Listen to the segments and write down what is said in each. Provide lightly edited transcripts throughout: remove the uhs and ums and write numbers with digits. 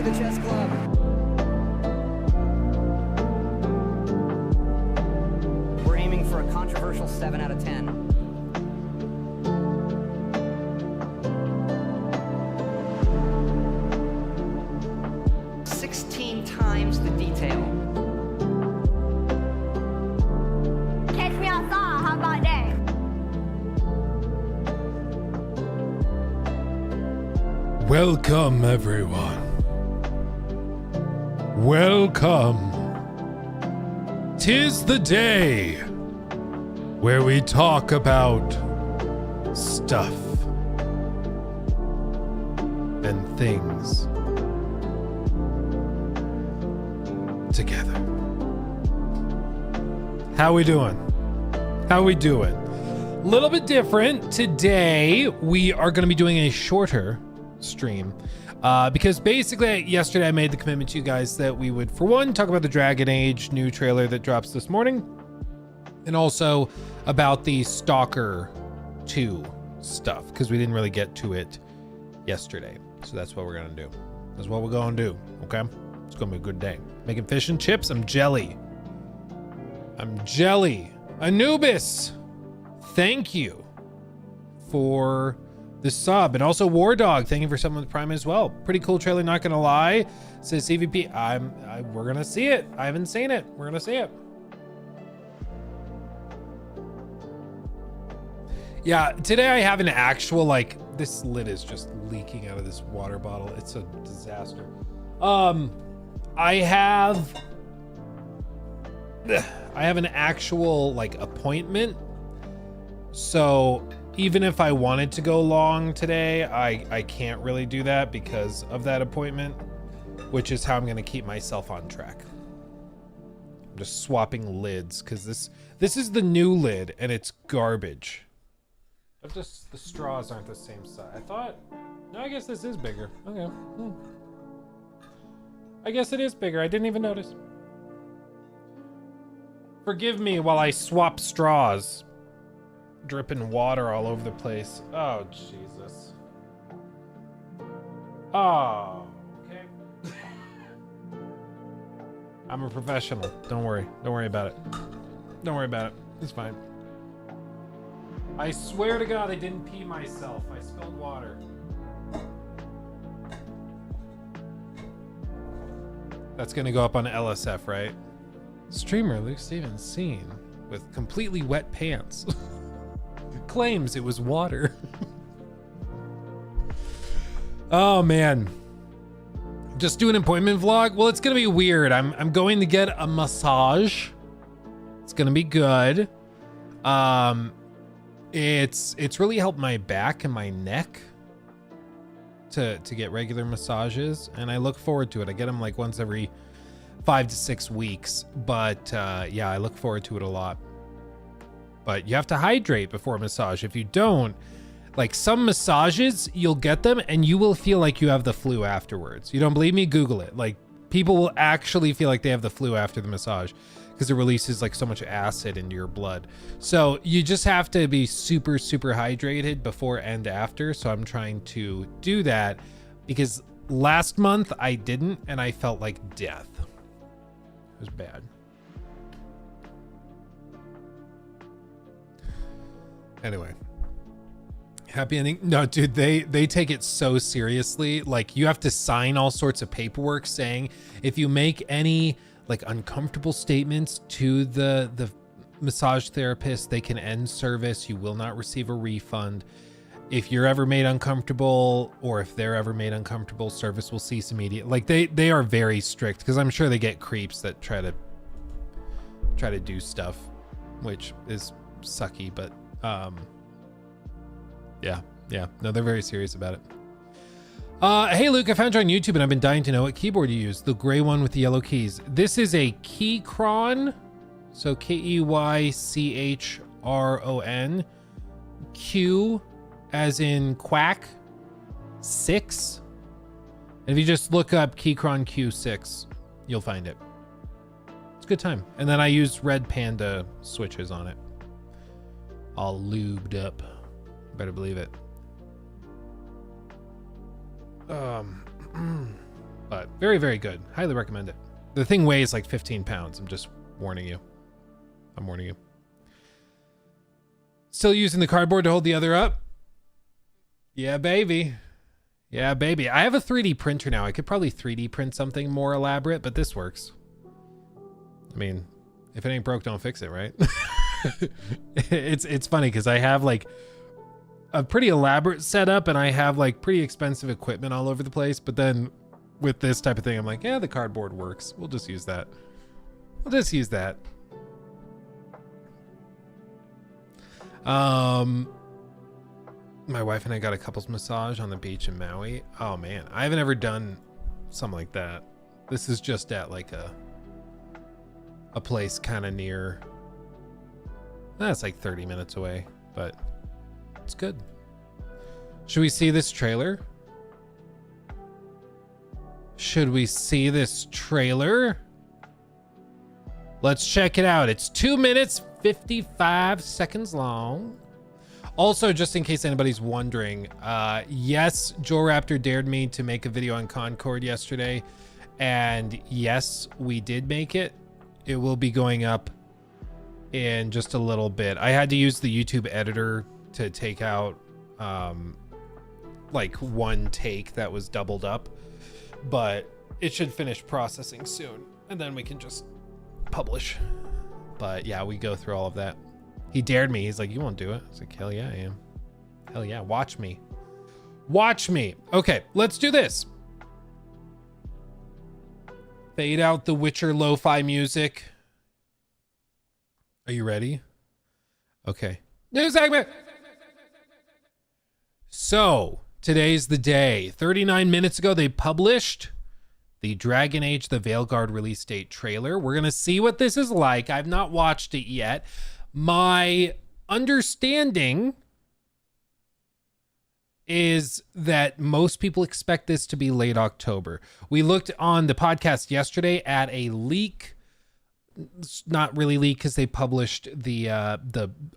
the chess club. We're aiming for a controversial 7 out of 10. Times the detail. Catch me outside, how about that? Welcome, everyone. Welcome. 'Tis the day where we talk about stuff and things together. How we doing? How we doing? A little bit different. Today, we are going to be doing a shorter stream because basically yesterday I made the commitment to you guys that we would, for one, talk about the Dragon Age new trailer that drops this morning, and also about the S.T.A.L.K.E.R 2 stuff, because we didn't really get to it yesterday. So that's what we're going to do. That's what we're going to do, okay? It's going to be a good day. Making fish and chips. I'm jelly. I'm jelly. Anubis, thank you for the sub. And also War Dog, thank you for subbing with Prime as well. Pretty cool trailer, not gonna lie. Says CVP. We're gonna see it. I haven't seen it. We're gonna see it. Yeah, today I have an actual, like, this lid is just leaking out of this water bottle. It's a disaster. I have an actual, like, appointment. So even if I wanted to go long today, I can't really do that because of that appointment, which is how I'm going to keep myself on track. I'm just swapping lids because this is the new lid and it's garbage. But just the straws aren't the same size. I thought, no, I guess this is bigger. Okay. I guess it is bigger. I didn't even notice. Forgive me while I swap straws. Dripping water all over the place. Oh, Jesus. Oh, okay. I'm a professional. Don't worry. Don't worry about it. Don't worry about it. It's fine. I swear to God, I didn't pee myself. I spilled water. That's gonna go up on LSF, right? Streamer Luke Stevens seen with completely wet pants. Claims it was water. Oh man. Just do an appointment vlog? Well, it's gonna be weird. I'm going to get a massage. It's gonna be good. It's really helped my back and my neck to get regular massages, and I look forward to it. I get them like once every 5 to 6 weeks, but yeah, I look forward to it a lot. But you have to hydrate before a massage. If you don't, like some massages, you'll get them and you will feel like you have the flu afterwards. You don't believe me? Google it. Like people will actually feel like they have the flu after the massage because it releases like so much acid into your blood. So you just have to be super, super hydrated before and after. So I'm trying to do that because last month I didn't and I felt like death. It was bad. Anyway, happy ending. No, dude, they take it so seriously. Like you have to sign all sorts of paperwork saying if you make any like uncomfortable statements to the massage therapist, they can end service. You will not receive a refund. If you're ever made uncomfortable, or if they're ever made uncomfortable, service will cease immediately. Like they are very strict because I'm sure they get creeps that try to do stuff, which is sucky, but yeah, no, they're very serious about it. Hey Luke, I found you on YouTube and I've been dying to know what keyboard you use. The gray one with the yellow keys. This is a Keychron, so Keychron, Q as in quack 6. And if you just look up Keychron Q6, you'll find it. It's a good time. And then I use Red Panda switches on it. All lubed up. Better believe it. but very, very good. Highly recommend it. The thing weighs like 15 pounds. I'm just warning you. I'm warning you. Still using the cardboard to hold the other up? Yeah, baby. Yeah, baby. I have a 3D printer now. I could probably 3D print something more elaborate, but this works. I mean, if it ain't broke, don't fix it, right? It's funny because I have like a pretty elaborate setup and I have like pretty expensive equipment all over the place. But then with this type of thing, I'm like, yeah, the cardboard works. We'll just use that. We'll just use that. My wife and I got a couples massage on the beach in Maui. Oh man, I haven't ever done something like that. This is just at like a place kind of near. That's like 30 minutes away, but it's good. Should we see this trailer? Should we see this trailer? Let's check it out. It's 2 minutes, 55 seconds long. Also, just in case anybody's wondering, yes, Joel Raptor dared me to make a video on Concord yesterday. And yes, we did make it. It will be going up in just a little bit. I had to use the YouTube editor to take out like one take that was doubled up. But it should finish processing soon. And then we can just publish. But yeah, we go through all of that. He dared me. He's like, you won't do it. I was like, hell yeah, I am. Hell yeah, watch me. Watch me. Okay, let's do this. Fade out the Witcher lo-fi music. Are you ready? Okay. New segment. So, today's the day. 39 minutes ago, they published the Dragon Age The Veilguard release date trailer. We're going to see what this is like. I've not watched it yet. My understanding is that most people expect this to be late October. We looked on the podcast yesterday at a leak. It's not really leak because they published the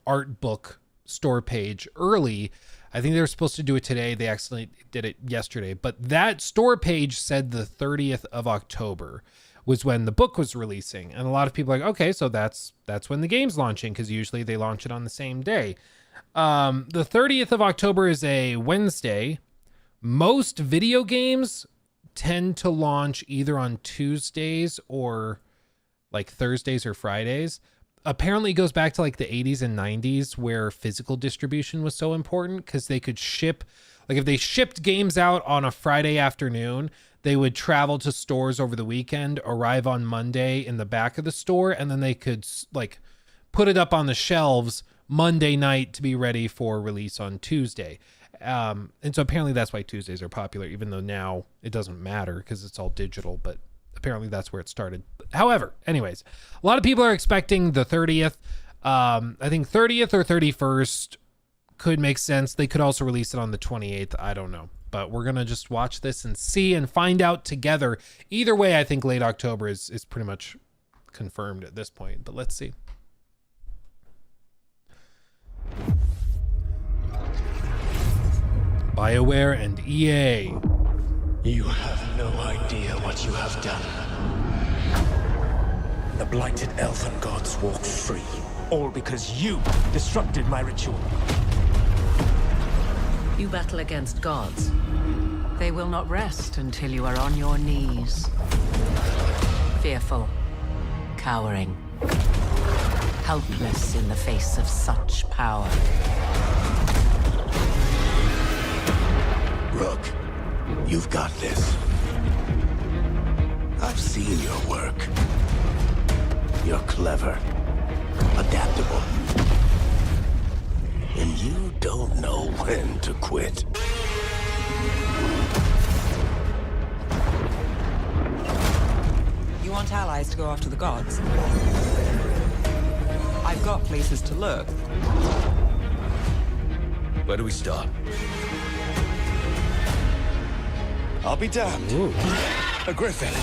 art book store page early. I think they were supposed to do it today. They accidentally did it yesterday. But that store page said the 30th of October was when the book was releasing. And a lot of people are like, okay, so that's when the game's launching, because usually they launch it on the same day. The 30th of October is a Wednesday. Most video games tend to launch either on Tuesdays or like Thursdays or Fridays. Apparently it goes back to like the 80s and 90s where physical distribution was so important, because they could ship, like if they shipped games out on a Friday afternoon, they would travel to stores over the weekend, arrive on Monday in the back of the store, and then they could like put it up on the shelves Monday night to be ready for release on Tuesday. And so apparently that's why Tuesdays are popular, even though now it doesn't matter because it's all digital, but apparently that's where it started. However, anyways, a lot of people are expecting the 30th. I think 30th or 31st could make sense. They could also release it on the 28th. I don't know. But we're going to just watch this and see and find out together. Either way, I think late October is pretty much confirmed at this point. But let's see. BioWare and EA. You have no idea what you have done. The blighted elven gods walk free, all because you disrupted my ritual. You battle against gods. They will not rest until you are on your knees. Fearful, cowering, helpless in the face of such power. Rook, you've got this. I've seen your work. You're clever, adaptable, and you don't know when to quit. You want allies to go after the gods? I've got places to look. Where do we start? I'll be damned. Ooh. A griffin.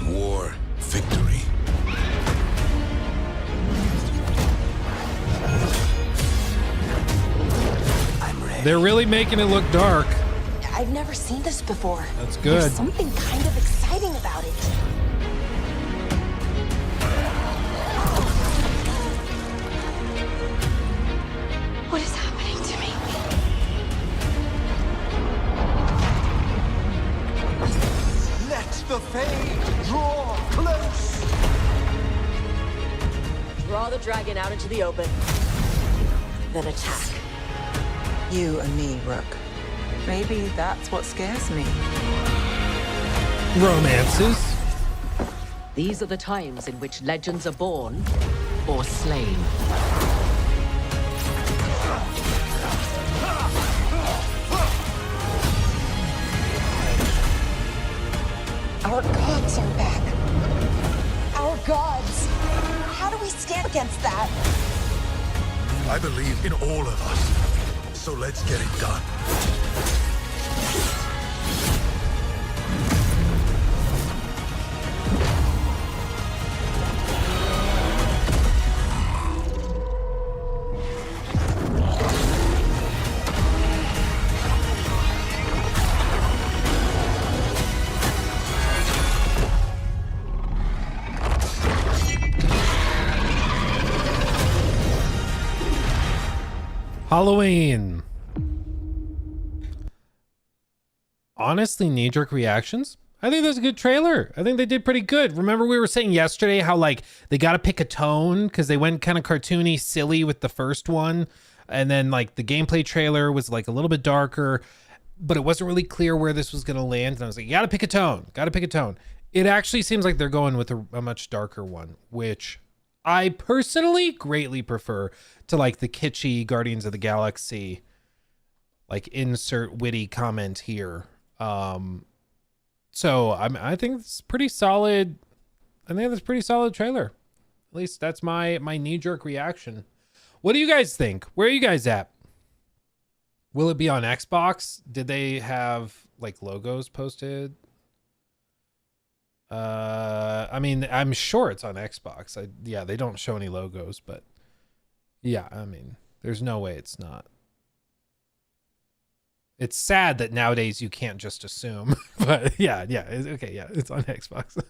In war, victory. I'm ready. They're really making it look dark. I've never seen this before. That's good. There's something kind of exciting about it. What is happening to me? Let the Fade draw close! Draw the dragon out into the open. Then attack. You and me, Rook. Maybe that's what scares me. Romances. These are the times in which legends are born or slain. Our gods are back. Our gods. How do we stand against that? I believe in all of us. So let's get it done. Halloween. Honestly, knee-jerk reactions. I think that's a good trailer. I think they did pretty good. Remember we were saying yesterday how like they got to pick a tone because they went kind of cartoony, silly with the first one. And then like the gameplay trailer was like a little bit darker, but it wasn't really clear where this was going to land. And I was like, you got to pick a tone. Got to pick a tone. It actually seems like they're going with a much darker one, which I personally greatly prefer to like the kitschy Guardians of the Galaxy, like insert witty comment here. So I think it's pretty solid. I think that's a pretty solid trailer. At least that's my knee-jerk reaction. What do you guys think? Where are you guys at? Will it be on Xbox? Did they have like logos posted? I mean, I'm sure it's on Xbox. Yeah, they don't show any logos, but yeah, I mean, there's no way it's not. It's sad that nowadays you can't just assume, but yeah, okay, yeah, it's on Xbox.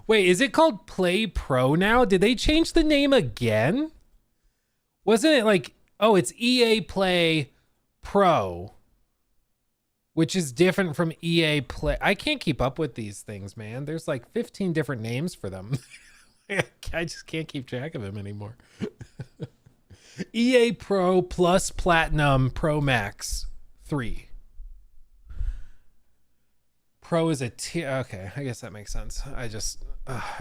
Wait, is it called Play Pro now? Did they change the name again? Wasn't it like, oh, it's EA Play Pro, which is different from EA Play. I can't keep up with these things, man. There's like 15 different names for them. I just can't keep track of them anymore. EA Pro Plus Platinum Pro Max 3. Pro is a tier. Okay, I guess that makes sense. I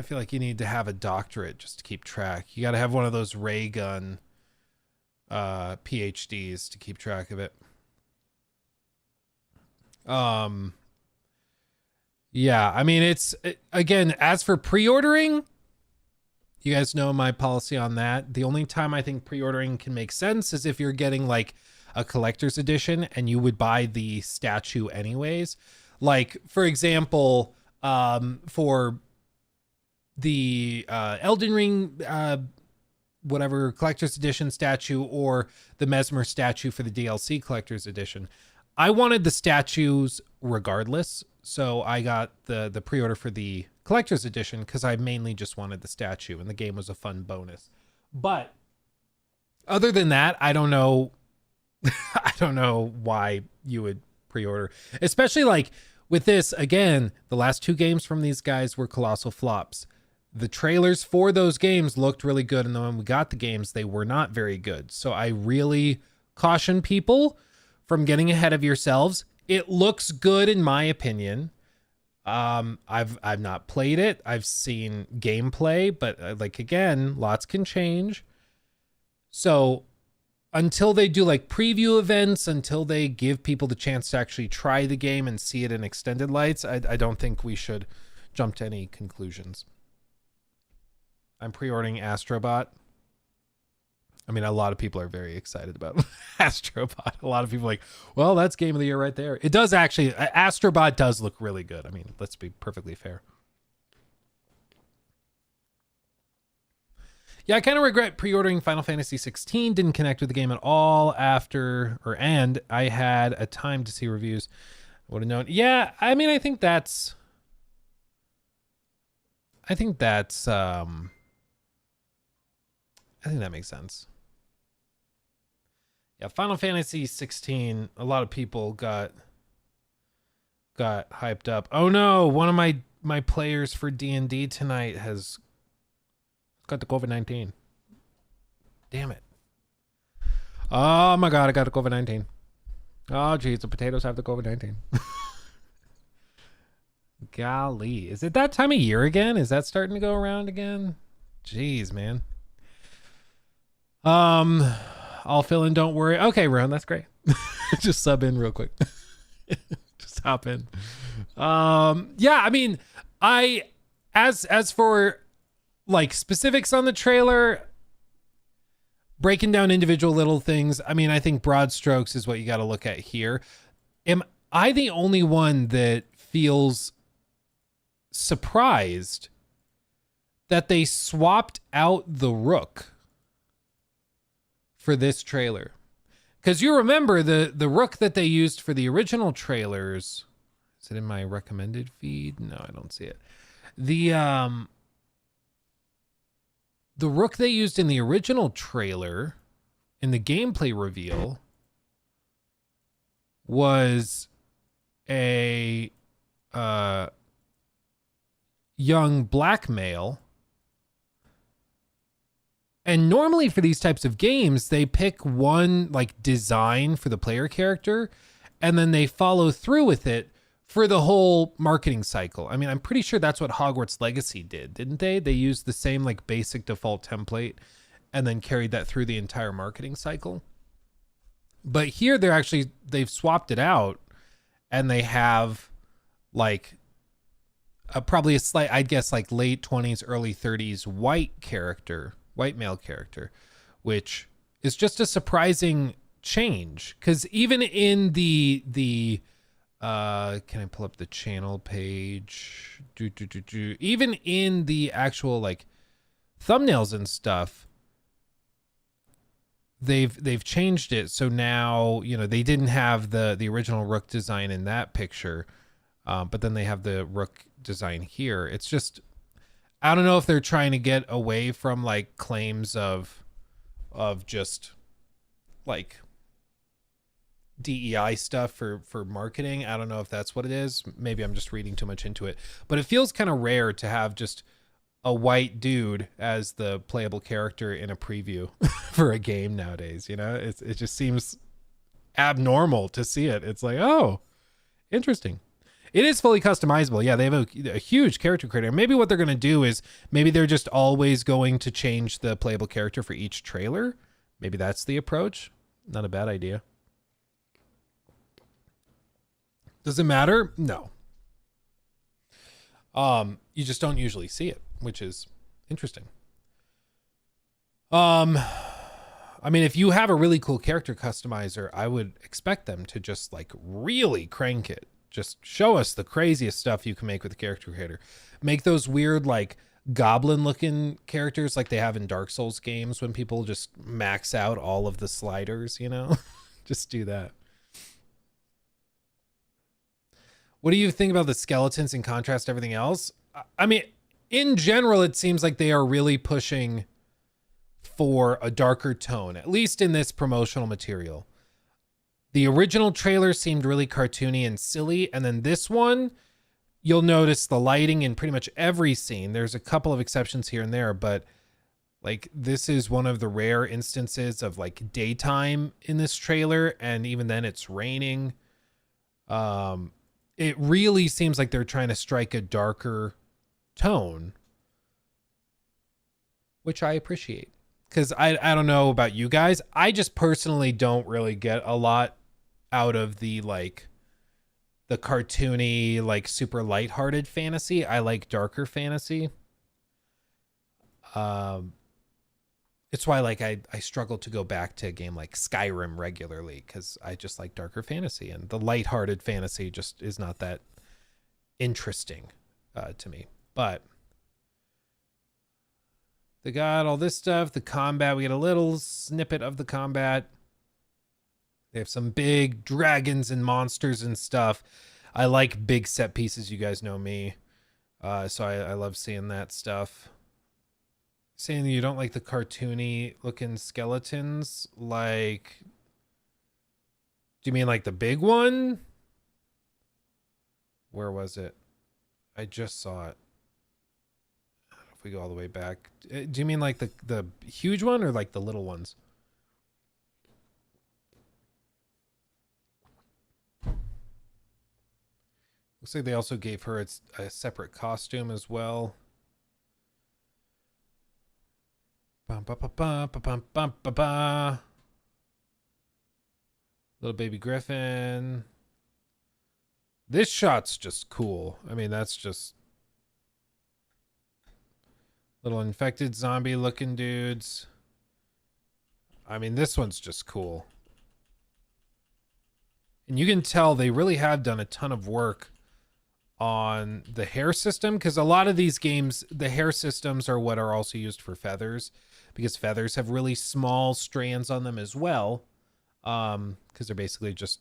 feel like you need to have a doctorate just to keep track. You got to have one of those ray gun PhDs to keep track of it. Yeah, I mean, again, as for pre-ordering, you guys know my policy on that. The only time I think pre-ordering can make sense is if you're getting like a collector's edition and you would buy the statue anyways. Like, for example, for the Elden Ring whatever collector's edition statue or the Mesmer statue for the DLC collector's edition, I wanted the statues regardless, so I got the pre-order for the collector's edition because I mainly just wanted the statue and the game was a fun bonus. But other than that, I don't know. I don't know why you would pre-order, especially like with this. Again, the last two games from these guys were colossal flops. The trailers for those games looked really good, and then when we got the games, they were not very good. So I really caution people from getting ahead of yourselves. It looks good in my opinion. I've not played it. I've seen gameplay, but like again, lots can change. So until they do like preview events, until they give people the chance to actually try the game and see it in extended lights, I don't think we should jump to any conclusions. I'm pre-ordering Astrobot. I mean, a lot of people are very excited about Astrobot. A lot of people are like, well, that's game of the year right there. It does actually. Astrobot does look really good. I mean, let's be perfectly fair. Yeah, I kind of regret pre-ordering Final Fantasy 16. Didn't connect with the game at all and I had a time to see reviews. I would have known. Yeah, I mean, I think that makes sense. Yeah, Final Fantasy 16, a lot of people got hyped up. Oh no, one of my players for D&D tonight has got the COVID-19. Damn it. Oh my god, I got the COVID-19. Oh geez, the potatoes have the COVID-19. Golly, is it that time of year again? Is that starting to go around again? Jeez, man. I'll fill in, don't worry. Okay, Ron, that's great. Just sub in real quick. Just hop in. Yeah, I mean, as for like specifics on the trailer, breaking down individual little things, I mean, I think broad strokes is what you got to look at here. Am I the only one that feels surprised that they swapped out the Rook for this trailer? Because you remember the Rook that they used for the original trailers. Is it in my recommended feed? No, I don't see it. The Rook they used in the original trailer in the gameplay reveal was a young black male. And normally for these types of games, they pick one like design for the player character and then they follow through with it for the whole marketing cycle. I mean, I'm pretty sure that's what Hogwarts Legacy did, didn't they? They used the same like basic default template and then carried that through the entire marketing cycle. But here they've swapped it out and they have like probably a slight, I'd guess like late 20s, early 30s white male character, which is just a surprising change. Because even in the can I pull up the channel page? Even in the actual like thumbnails and stuff, they've changed it. So now, you know, they didn't have the original Rook design in that picture, but then they have the Rook design here. It's just, I don't know if they're trying to get away from like claims of just like DEI stuff for marketing. I don't know if that's what it is. Maybe I'm just reading too much into it, but it feels kind of rare to have just a white dude as the playable character in a preview for a game nowadays. You know, it just seems abnormal to see it. It's like, oh, interesting. It is fully customizable. Yeah, they have a huge character creator. Maybe what they're going to do is maybe they're just always going to change the playable character for each trailer. Maybe that's the approach. Not a bad idea. Does it matter? No. You just don't usually see it, which is interesting. I mean, if you have a really cool character customizer, I would expect them to just like really crank it. Just show us the craziest stuff you can make with the character creator. Make those weird like goblin looking characters like they have in Dark Souls games when people just max out all of the sliders, you know? Just do that. What do you think about the skeletons in contrast to everything else? I mean, in general, it seems like they are really pushing for a darker tone, at least in this promotional material. The original trailer seemed really cartoony and silly, and then this one, you'll notice the lighting in pretty much every scene. There's a couple of exceptions here and there, but like this is one of the rare instances of like daytime in this trailer, and even then it's raining. It really seems like they're trying to strike a darker tone, which I appreciate. Because I don't know about you guys. I just personally don't really get a lot out of the like the cartoony, like super lighthearted fantasy. I like darker fantasy. It's why like I struggle to go back to a game like Skyrim regularly, because I just like darker fantasy, and the lighthearted fantasy just is not that interesting to me. But They got all this stuff. The combat, we get a little snippet of the combat. They have some big dragons and monsters and stuff. I like big set pieces. You guys know me. So I love seeing that stuff. Saying you don't like the cartoony looking skeletons. Like, do you mean like the big one? Where was it? I just saw it. If we go all the way back. Do you mean like the huge one or like the little ones? Looks like they also gave her a separate costume as well. Bum, ba, ba, ba, ba, bum, bum, ba, ba. Little baby griffin. This shot's just cool. I mean, that's just little infected zombie looking dudes. I mean, this one's just cool. And you can tell they really have done a ton of work on the hair system, because a lot of these games, the hair systems are what are also used for feathers, because feathers have really small strands on them as well, because they're basically just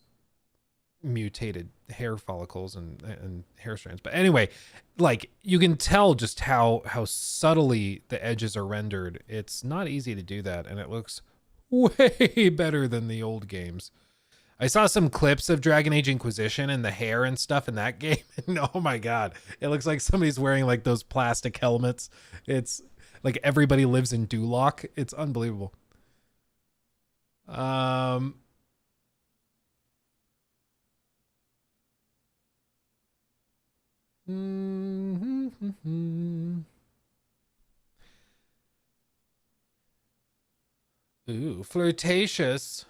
mutated hair follicles and hair strands. But anyway, like, you can tell just how subtly the edges are rendered. It's not easy to do that, and it looks way better than the old games. I saw some clips of Dragon Age Inquisition and the hair and stuff in that game. And oh my God, it looks like somebody's wearing like those plastic helmets. It's like everybody lives in Duloc. It's unbelievable. Ooh, flirtatious.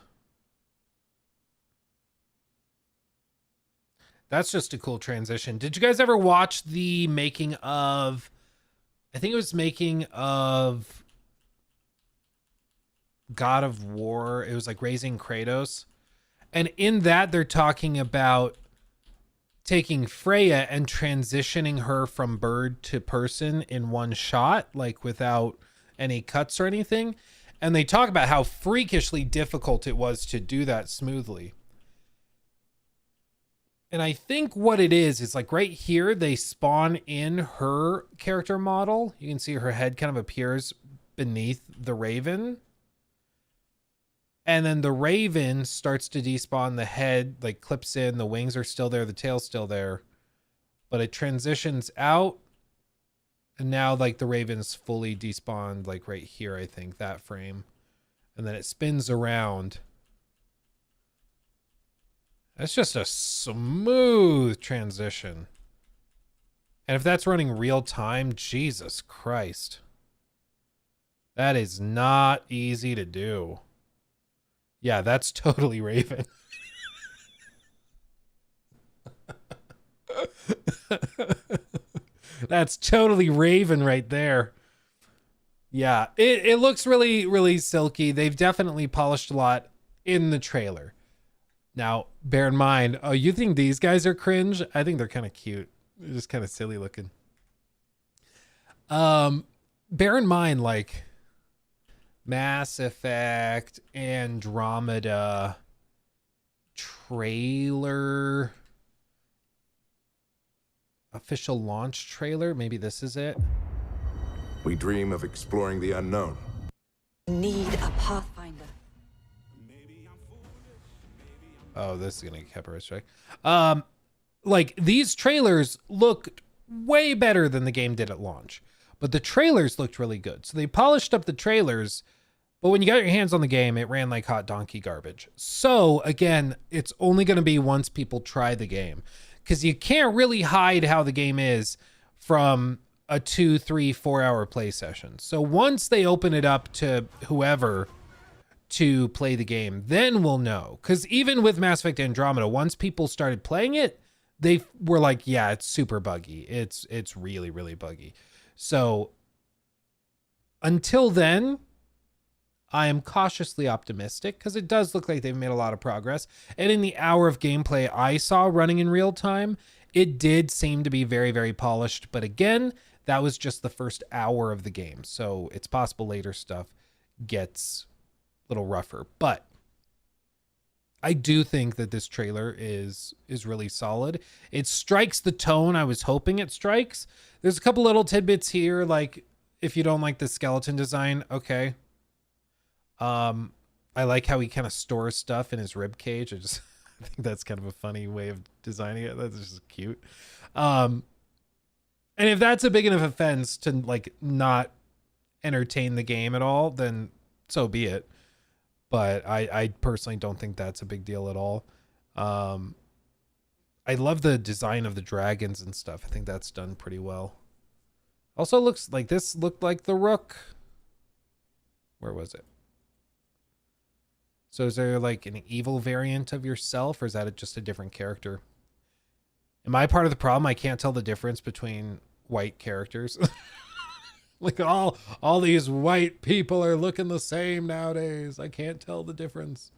That's just a cool transition. Did you guys ever watch the making of, I think it was making of God of War. It was like Raising Kratos. And in that, they're talking about taking Freya and transitioning her from bird to person in one shot, like without any cuts or anything. And they talk about how freakishly difficult it was to do that smoothly. And I think what it is like right here, they spawn in her character model. You can see her head kind of appears beneath the raven. And then the raven starts to despawn. The head like clips in, the wings are still there, the tail's still there. But it transitions out. And now like the raven's fully despawned, like right here, I think, that frame. And then it spins around. That's just a smooth transition. And if that's running real time, Jesus Christ. That is not easy to do. Yeah, that's totally Raven. That's totally Raven right there. Yeah, it looks really, really silky. They've definitely polished a lot in the trailer. Now, bear in mind, oh, you think these guys are cringe? I think they're kind of cute. They're just kind of silly looking. Bear in mind, like, Mass Effect, Andromeda, trailer, official launch trailer. Maybe this is it. We dream of exploring the unknown. Need a pathfinder. Oh, this is gonna get copyright strike. Like, these trailers looked way better than the game did at launch, but the trailers looked really good. So they polished up the trailers, but when you got your hands on the game, it ran like hot donkey garbage. So again, it's only gonna be once people try the game, because you can't really hide how the game is from a 2, 3, 4 hour play session. So once they open it up to whoever to play the game, then we'll know. Because even with Mass Effect Andromeda, once people started playing it, they were like, yeah, it's super buggy. It's really, really buggy. So until then, I am cautiously optimistic, because it does look like they've made a lot of progress. And in the hour of gameplay I saw running in real time, it did seem to be very, very polished. But again, that was just the first hour of the game. So it's possible later stuff gets a little rougher. But I do think that this trailer is really solid. It strikes the tone I was hoping it strikes. There's a couple little tidbits here, like if you don't like the skeleton design, okay. I like how he kind of stores stuff in his rib cage. I think that's kind of a funny way of designing it. That's just cute. And if that's a big enough offense to like not entertain the game at all, then so be it. But I personally don't think that's a big deal at all. I love the design of the dragons and stuff. I think that's done pretty well. Also looks like this looked like the Rook. Where was it? So is there like an evil variant of yourself, or is that just a different character? Am I part of the problem? I can't tell the difference between white characters. Like all these white people are looking the same nowadays. I can't tell the difference.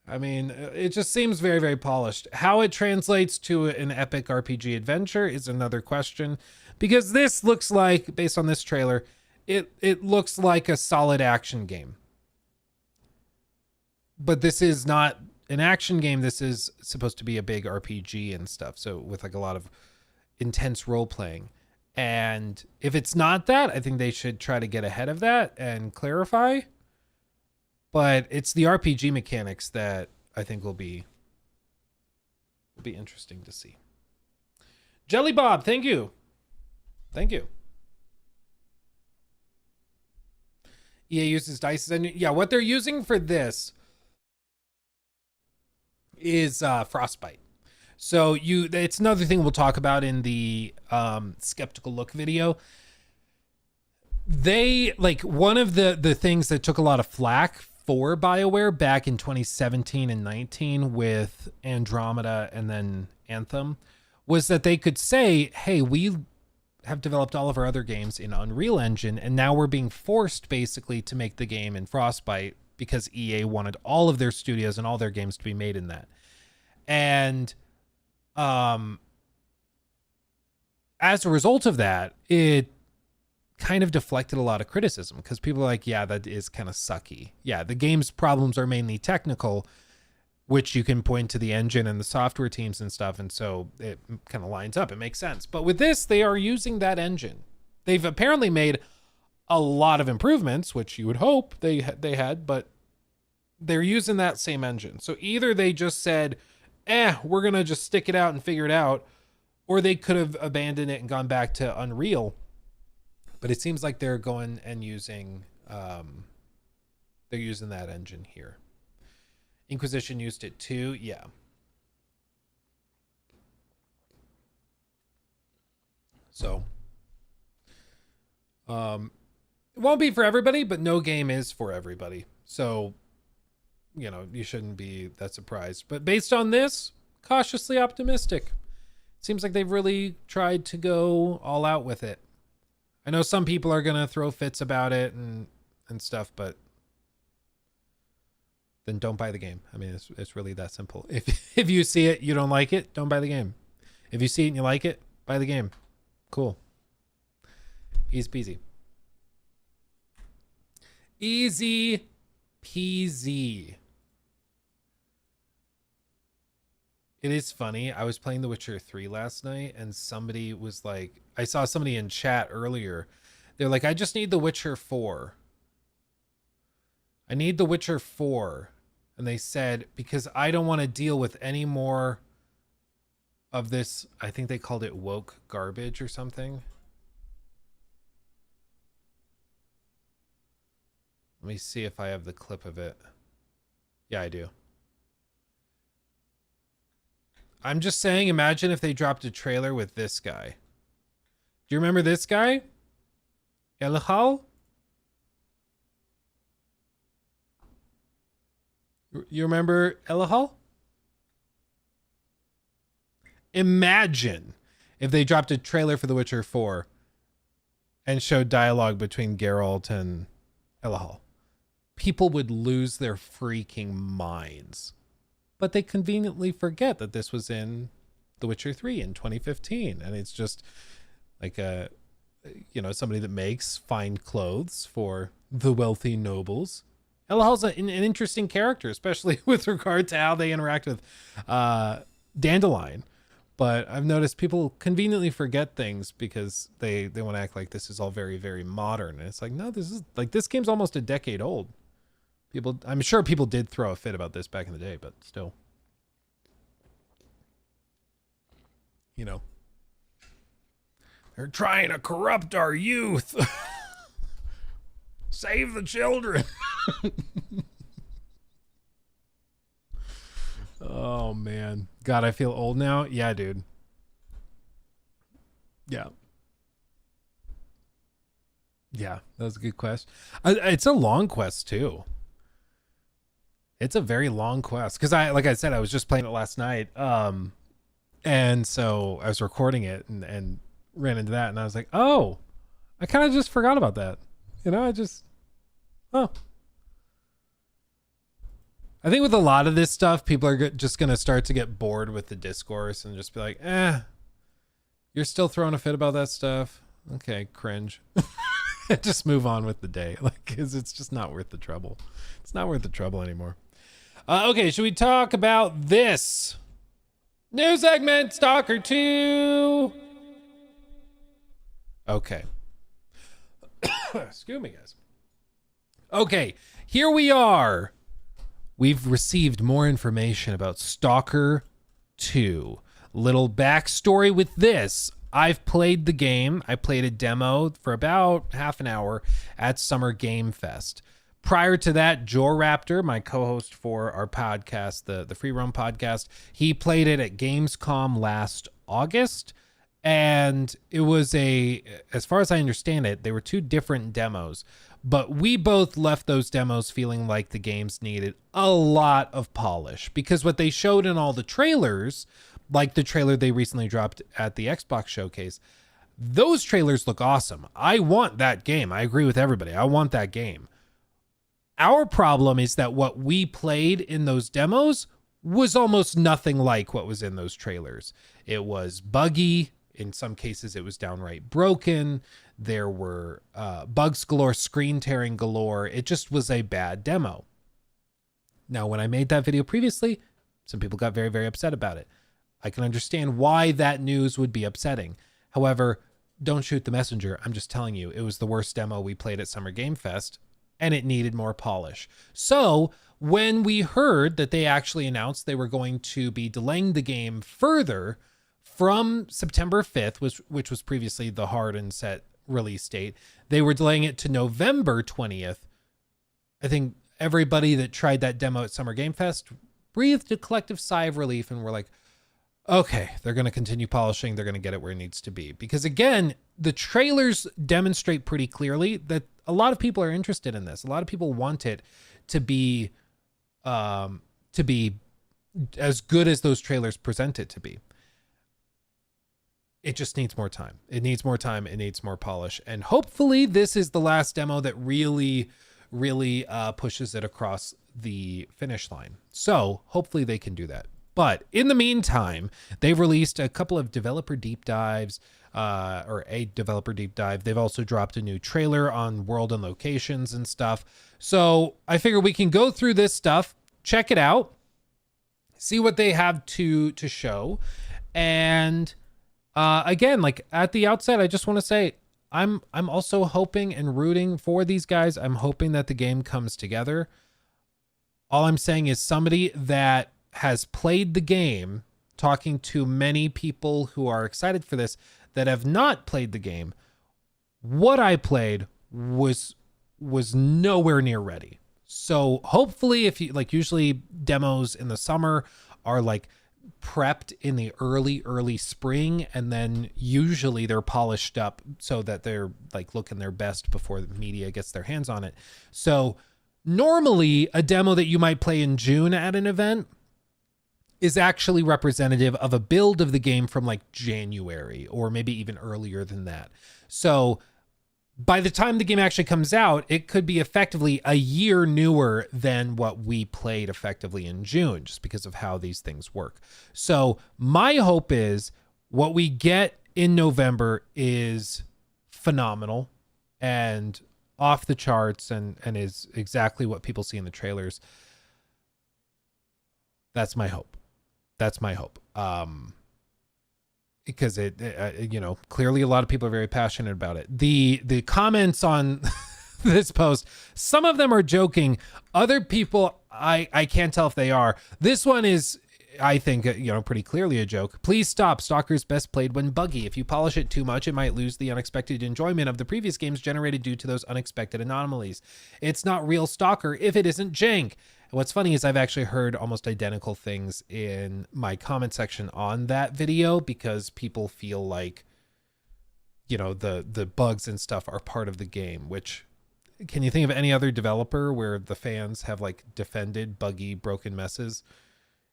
I mean, it just seems very, very polished. How it translates to an epic RPG adventure is another question, because this looks like, based on this trailer, it looks like a solid action game. But this is not an action game. This is supposed to be a big RPG and stuff. So with like a lot of intense role playing. And if it's not that, I think they should try to get ahead of that and clarify. But it's the RPG mechanics that I think will be interesting to see. Jelly Bob, thank you. Thank you. EA uses dice engine. Yeah, what they're using for this is Frostbite. So it's another thing we'll talk about in the Skeptical Look video. They, like, one of the things that took a lot of flack for BioWare back in 2017 and 19 with Andromeda and then Anthem was that they could say, hey, we have developed all of our other games in Unreal Engine, and now we're being forced basically to make the game in Frostbite because EA wanted all of their studios and all their games to be made in that. And as a result of that, it kind of deflected a lot of criticism because people are like, yeah, that is kind of sucky. Yeah, the game's problems are mainly technical, which you can point to the engine and the software teams and stuff. And so it kind of lines up. It makes sense. But with this, they are using that engine. They've apparently made a lot of improvements, which you would hope they had, but they're using that same engine. So either they just said, we're going to just stick it out and figure it out, or they could have abandoned it and gone back to Unreal. But it seems like they're going and using, they're using that engine here. Inquisition used it too. Yeah. So, it won't be for everybody, but no game is for everybody. So, you know, you shouldn't be that surprised. But based on this, cautiously optimistic. Seems like they've really tried to go all out with it. I know some people are going to throw fits about it and stuff, but then don't buy the game. I mean, it's really that simple. If you see it, you don't like it, don't buy the game. If you see it and you like it, buy the game. Cool. Easy peasy. Easy peasy. It is funny. I was playing The Witcher 3 last night and somebody was like, I saw somebody in chat earlier. They're like, I just need The Witcher 4. I need The Witcher 4. And they said, because I don't want to deal with any more of this. I think they called it woke garbage or something. Let me see if I have the clip of it. Yeah, I do. I'm just saying, imagine if they dropped a trailer with this guy. Do you remember this guy? Elhal? You remember Elhal? Imagine if they dropped a trailer for The Witcher 4 and showed dialogue between Geralt and Elhal. People would lose their freaking minds. But they conveniently forget that this was in The Witcher 3 in 2015. And it's just, like somebody that makes fine clothes for the wealthy nobles. Elhal's an interesting character, especially with regard to how they interact with Dandelion. But I've noticed people conveniently forget things because they want to act like this is all very, very modern. And it's like, no, this game's almost a decade old. I'm sure people did throw a fit about this back in the day, but still. They're trying to corrupt our youth. Save the children. Oh, man. God, I feel old now. Yeah, dude. Yeah. Yeah, that was a good quest. It's a long quest, too. It's a very long quest. Because like I said, I was just playing it last night. And so I was recording it and ran into that. And I was like, oh, I kind of just forgot about that. I think with a lot of this stuff, people are just going to start to get bored with the discourse and just be like, you're still throwing a fit about that stuff. Okay, cringe. Just move on with the day. Because it's just not worth the trouble. It's not worth the trouble anymore. Okay, should we talk about this? New segment, Stalker 2. Okay. Excuse me, guys. Okay, here we are. We've received more information about Stalker 2. Little backstory with this. I've played the game. I played a demo for about half an hour at Summer Game Fest. Prior to that, Joraptor, my co-host for our podcast, the Free Roam podcast, he played it at Gamescom last August. And it was as far as I understand it, they were two different demos. But we both left those demos feeling like the games needed a lot of polish. Because what they showed in all the trailers, like the trailer they recently dropped at the Xbox showcase, those trailers look awesome. I want that game. I agree with everybody. I want that game. Our problem is that what we played in those demos was almost nothing like what was in those trailers. It was buggy. In some cases, it was downright broken. There were bugs galore, screen tearing galore. It just was a bad demo. Now, when I made that video previously, some people got very, very upset about it. I can understand why that news would be upsetting. However, don't shoot the messenger. I'm just telling you, it was the worst demo we played at Summer Game Fest, and it needed more polish. So when we heard that they actually announced they were going to be delaying the game further from September 5th, which was previously the hard and set release date, they were delaying it to November 20th. I think everybody that tried that demo at Summer Game Fest breathed a collective sigh of relief and were like, okay, they're going to continue polishing. They're going to get it where it needs to be. Because again, the trailers demonstrate pretty clearly that a lot of people are interested in this. A lot of people want it to be as good as those trailers present it to be. It just needs more time. It needs more time. It needs more polish. And hopefully this is the last demo that really pushes it across the finish line. So hopefully they can do that. But in the meantime, they've released a couple of developer deep dives, or a developer deep dive. They've also dropped a new trailer on world and locations and stuff. So I figure we can go through this stuff, check it out, see what they have to show. And again, like at the outset, I just want to say, I'm also hoping and rooting for these guys. I'm hoping that the game comes together. All I'm saying is somebody that has played the game, talking to many people who are excited for this that have not played the game, what I played was nowhere near ready. So hopefully, if you like, usually demos in the summer are like prepped in the early spring, and then usually they're polished up so that they're like looking their best before the media gets their hands on it. So normally a demo that you might play in June at an event is actually representative of a build of the game from like January or maybe even earlier than that. So by the time the game actually comes out, it could be effectively a year newer than what we played effectively in June, just because of how these things work. So my hope is what we get in November is phenomenal and off the charts and is exactly what people see in the trailers. That's my hope. That's my hope. Because it you know, clearly a lot of people are very passionate about it. The comments on this post, some of them are joking. Other people, I can't tell if they are. This one is, I think, you know, pretty clearly a joke. Please stop. Stalker's best played when buggy. If you polish it too much, it might lose the unexpected enjoyment of the previous games generated due to those unexpected anomalies. It's not real Stalker if it isn't jank. What's funny is I've actually heard almost identical things in my comment section on that video because people feel like, you know, the bugs and stuff are part of the game, which, can you think of any other developer where the fans have like defended buggy, broken messes?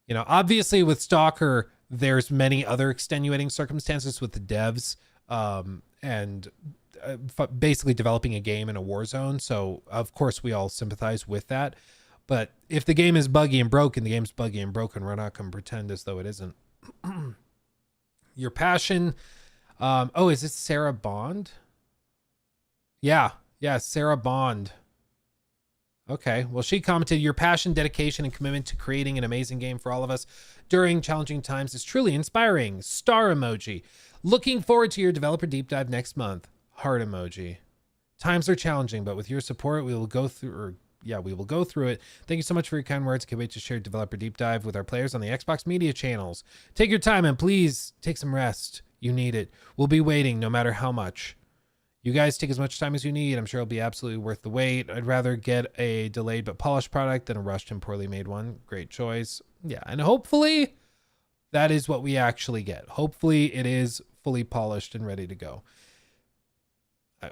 You know, obviously with Stalker, there's many other extenuating circumstances with the devs basically developing a game in a war zone. So of course we all sympathize with that. But if the game is buggy and broken, the game's buggy and broken. We're not going to pretend as though it isn't. Your passion. Oh, is it Sarah Bond? Yeah, Sarah Bond. Okay, well, she commented, your passion, dedication, and commitment to creating an amazing game for all of us during challenging times is truly inspiring. Star emoji. Looking forward to your developer deep dive next month. Heart emoji. Times are challenging, but with your support, we will go through it. Thank you so much for your kind words. Can't wait to share developer deep dive with our players on the Xbox media channels. Take your time and please take some rest. You need it. We'll be waiting no matter how much. You guys take as much time as you need. I'm sure it'll be absolutely worth the wait. I'd rather get a delayed but polished product than a rushed and poorly made one. Great choice. Yeah, and hopefully that is what we actually get. Hopefully it is fully polished and ready to go.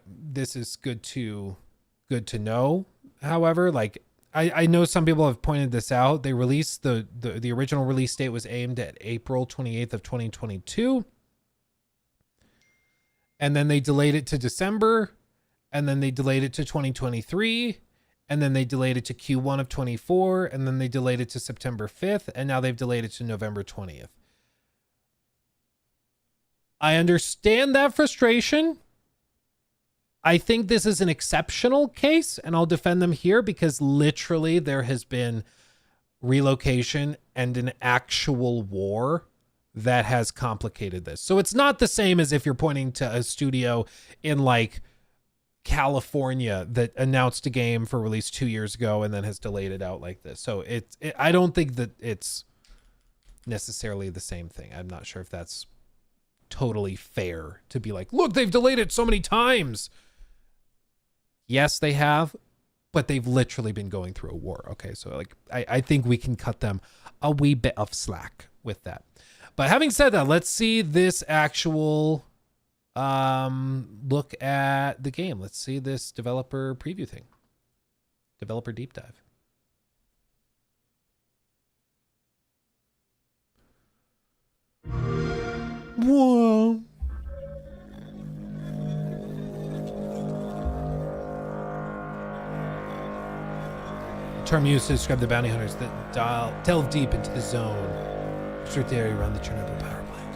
This is good to know. However, like I know some people have pointed this out. They released the original release date was aimed at April 28th of 2022. And then they delayed it to December, and then they delayed it to 2023, and then they delayed it to Q1 of 24, and then they delayed it to September 5th, and now they've delayed it to November 20th. I understand that frustration. I think this is an exceptional case, and I'll defend them here because literally there has been relocation and an actual war that has complicated this. So it's not the same as if you're pointing to a studio in like California that announced a game for release 2 years ago and then has delayed it out like this. So I don't think that it's necessarily the same thing. I'm not sure if that's totally fair to be like, look, they've delayed it so many times. Yes, they have, but they've literally been going through a war. Okay, so like I think we can cut them a wee bit of slack with that. But having said that, let's see this actual look at the game. Let's see this developer preview thing. Developer deep dive. Whoa. The term used to describe the bounty hunters that delve deep into the zone. Restrict the area around the Chernobyl power plant.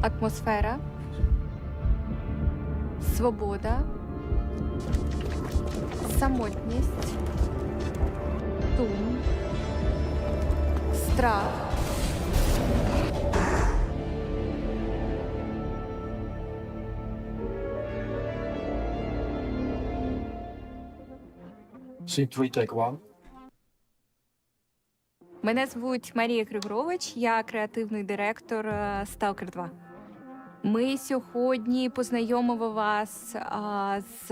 Атмосфера, свобода, самотність, сум, страх. Мене звуть Марія Григорович, я креативний директор S.T.A.L.K.E.R 2. Ми сьогодні познайомимо вас з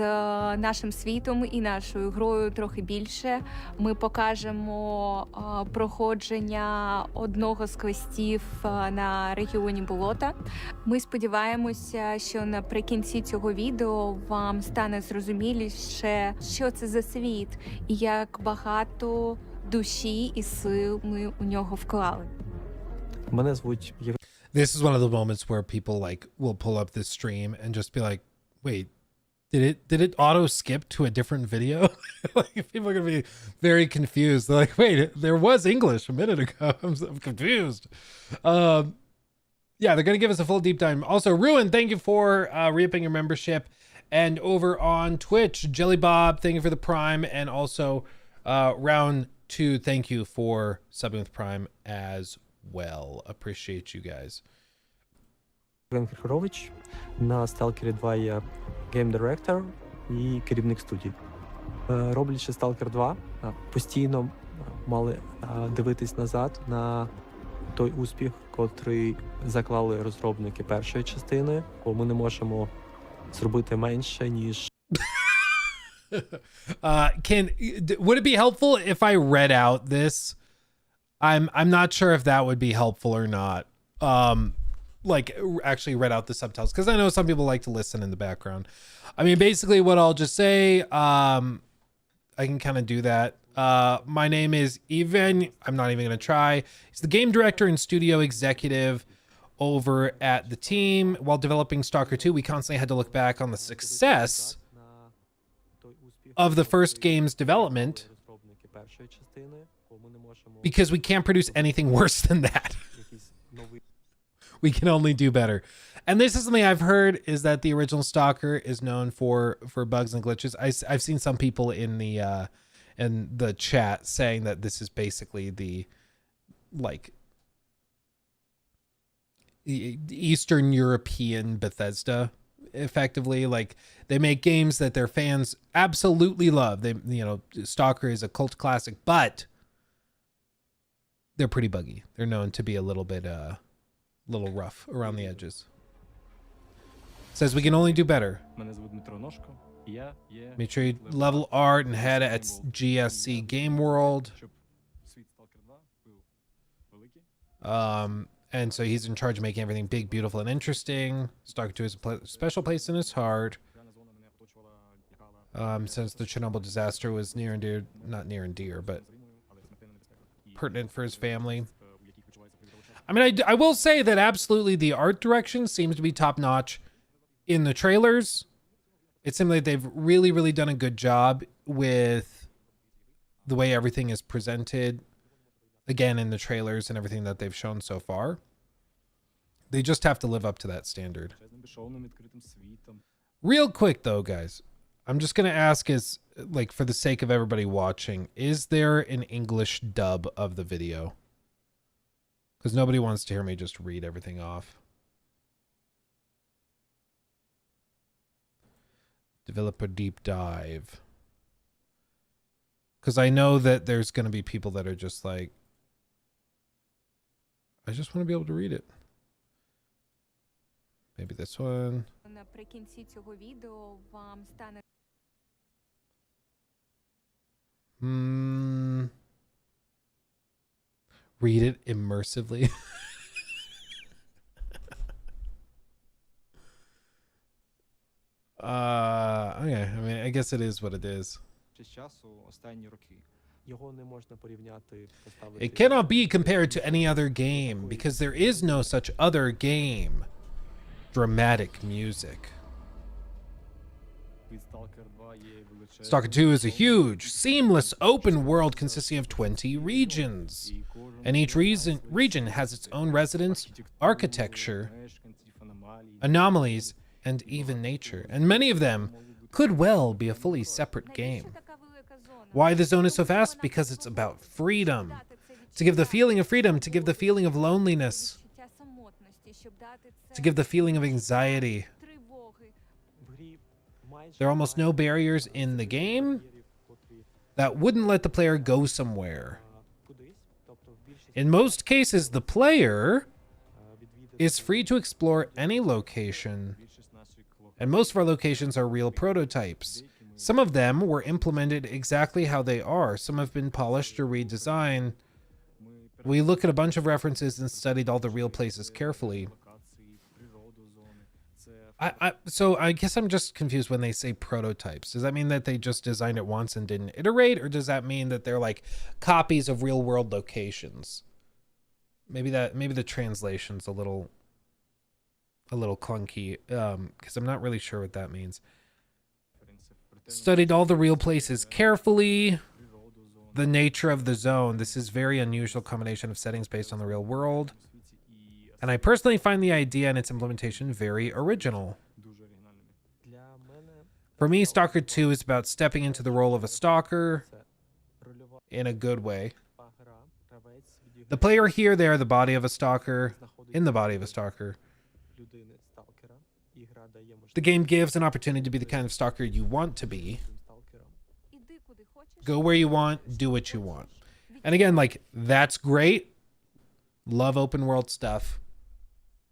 нашим світом і нашою грою трохи більше. Ми покажемо проходження одного з квестів на регіоні болота. Ми сподіваємося, що наприкінці цього відео вам стане зрозуміліше, що це за світ і як багато душі і сил ми у нього вклали. Мене звуть This is one of the moments where people like will pull up this stream and just be like, wait, Did it auto skip to a different video? Like people are gonna be very confused. They're like, wait, there was English a minute ago. I'm confused. Yeah, they're gonna give us a full deep dive. Also, Ruin, thank you for re-upping your membership. And over on Twitch, Jelly Bob, thank you for the Prime. And also Round 2, thank you for subbing with Prime as well. Appreciate you guys. Євген на S.T.A.L.K.E.R 2 є гейм-директор і керівник студії. Роблячи S.T.A.L.K.E.R 2, постійно мали дивитись назад на той успіх, котрий заклали розробники першої частини, бо ми не можемо зробити менше, ніж would it be helpful if I read out this? I'm not sure if that would be helpful or not. Like actually read out the subtitles, because I know some people like to listen in the background. I mean, basically what I'll just say, I can kind of do that. My name is Ivan. I'm not even going to try. He's the game director and studio executive over at the team. While developing S.T.A.L.K.E.R 2, we constantly had to look back on the success of the first game's development, because we can't produce anything worse than that. We can only do better. And this is something I've heard, is that the original S.T.A.L.K.E.R is known for bugs and glitches. I've seen some people in the chat saying that this is basically the like Eastern European Bethesda, effectively. Like they make games that their fans absolutely love. They, you know, S.T.A.L.K.E.R is a cult classic, but they're pretty buggy. They're known to be a little bit little rough around the edges. Says we can only do better. Make sure you level art and head at GSC Game World. And so he's in charge of making everything big, beautiful, and interesting. S.T.A.L.K.E.R 2 is a special place in his heart. Since the Chernobyl disaster was near and dear, not near and dear, but pertinent for his family. I mean, I will say that absolutely the art direction seems to be top notch in the trailers. It seems like they've really, really done a good job with the way everything is presented. Again, in the trailers and everything that they've shown so far. They just have to live up to that standard. Real quick though, guys, I'm just going to ask, is like, for the sake of everybody watching, is there an English dub of the video? Because nobody wants to hear me just read everything off. Developer deep dive. Because I know that there's going to be people that are just like, I just want to be able to read it. Maybe this one. Наприкінці цього відео вам стане Read it immersively. Okay, I mean, I guess it is what it is. It cannot be compared to any other game because there is no such other game. Dramatic music. S.T.A.L.K.E.R 2 is a huge, seamless open world consisting of 20 regions. And each region has its own residents, architecture, anomalies, and even nature. And many of them could well be a fully separate game. Why the zone is so fast? Because it's about freedom. To give the feeling of freedom, to give the feeling of loneliness, to give the feeling of anxiety. There are almost no barriers in the game that wouldn't let the player go somewhere. In most cases, the player is free to explore any location, and most of our locations are real prototypes. Some of them were implemented exactly how they are. Some have been polished or redesigned. We look at a bunch of references and studied all the real places carefully. So I guess I'm just confused when they say prototypes. Does that mean that they just designed it once and didn't iterate, or does that mean that they're like copies of real world locations? Maybe the translation's a little clunky, because I'm not really sure what that means. Studied all the real places carefully. The nature of the zone. This is very unusual combination of settings based on the real world. And I personally find the idea and its implementation very original. For me, Stalker 2 is about stepping into the role of a stalker in a good way. The player here, they are the body of a stalker, in the body of a stalker. The game gives an opportunity to be the kind of stalker you want to be. Go where you want, do what you want. And again, like, that's great. Love open world stuff.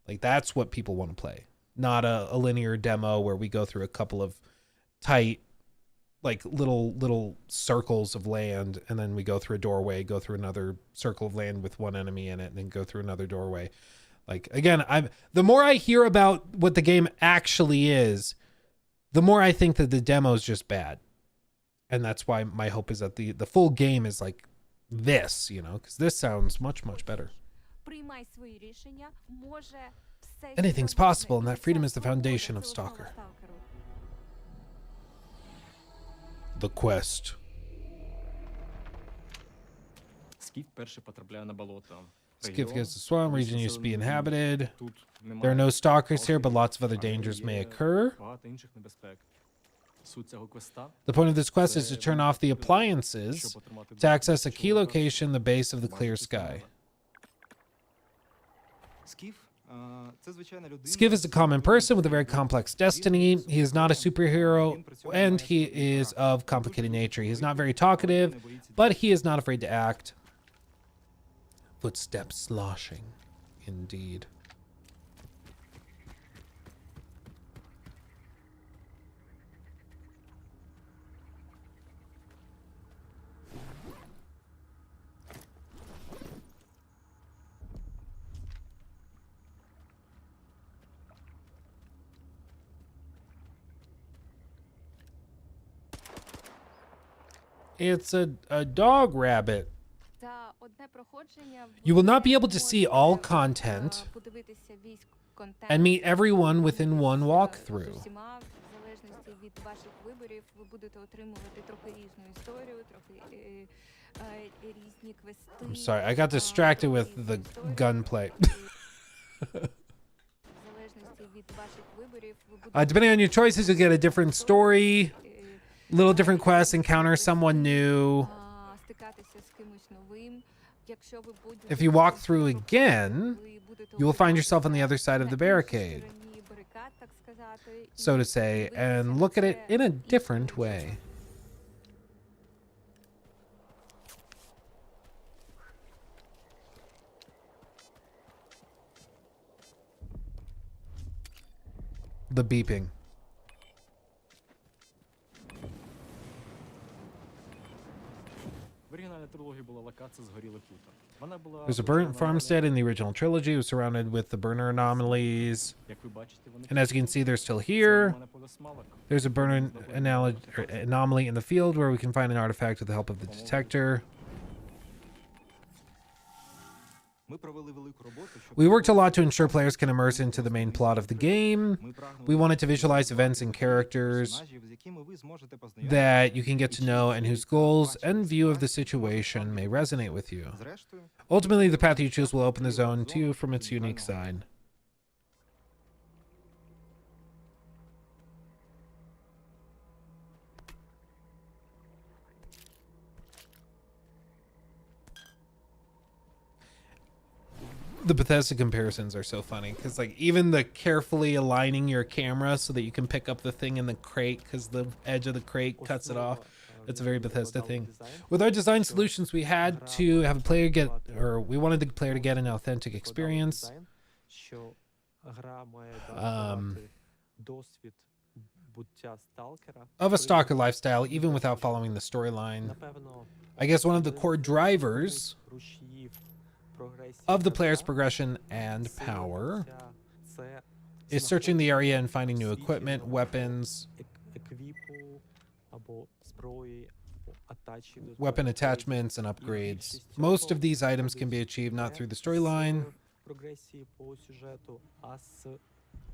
Like, that's what people want to play. Not a linear demo where we go through a couple of tight, like, little circles of land, and then we go through a doorway, go through another circle of land with one enemy in it, and then go through another doorway. Like, again, the more I hear about what the game actually is, the more I think that the demo is just bad. And that's why my hope is that the full game is like this, you know, because this sounds much, much better. Anything's possible, and that freedom is the foundation of Stalker. The quest. Skif gets the swamp. Region used to be inhabited. There are no stalkers here, but lots of other dangers may occur. The point of this quest is to turn off the appliances to access a key location, the base of the clear sky. Skif is a common person with a very complex destiny. He is not a superhero, and he is of complicated nature. He is not very talkative, but he is not afraid to act. Footsteps sloshing, indeed. It's a dog rabbit. You will not be able to see all content and meet everyone within one walkthrough. I'm sorry, I got distracted with the gunplay. Depending on your choices, you'll get a different story, little different quests, encounter someone new. If you walk through again, you will find yourself on the other side of the barricade, so to say, and look at it in a different way. The beeping. There's a burnt farmstead in the original trilogy. It was surrounded with the burner anomalies. And as you can see, they're still here. There's a burner anomaly in the field where we can find an artifact with the help of the detector. We worked a lot to ensure players can immerse into the main plot of the game. We wanted to visualize events and characters that you can get to know and whose goals and view of the situation may resonate with you. Ultimately, the path you choose will open the zone to you from its unique side. The Bethesda comparisons are so funny because, like, even the carefully aligning your camera so that you can pick up the thing in the crate because the edge of the crate cuts it off. It's a very Bethesda thing. With our design solutions, we had to have a player get, or we wanted the player to get an authentic experience. Of a stalker lifestyle, even without following the storyline. I guess one of the core drivers of the player's progression and power is searching the area and finding new equipment, weapons, weapon attachments, and upgrades. Most of these items can be achieved not through the storyline,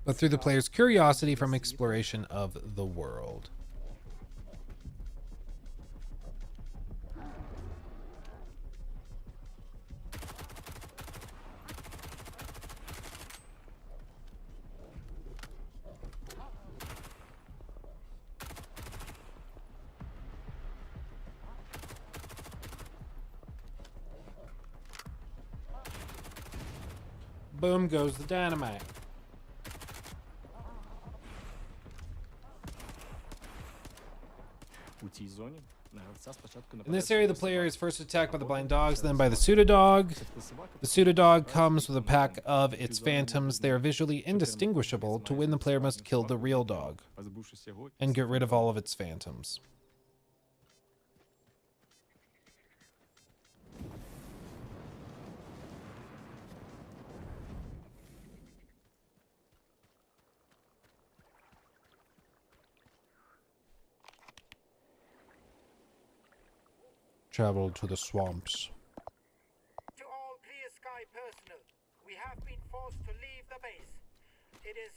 but through the player's curiosity from exploration of the world. Boom goes the dynamite. In this area, the player is first attacked by the blind dogs, then by the pseudodog. The pseudodog comes with a pack of its phantoms. They are visually indistinguishable. To win, the player must kill the real dog and get rid of all of its phantoms. Travel to the swamps. To all Clear Sky personnel, we have been forced to leave the base. It is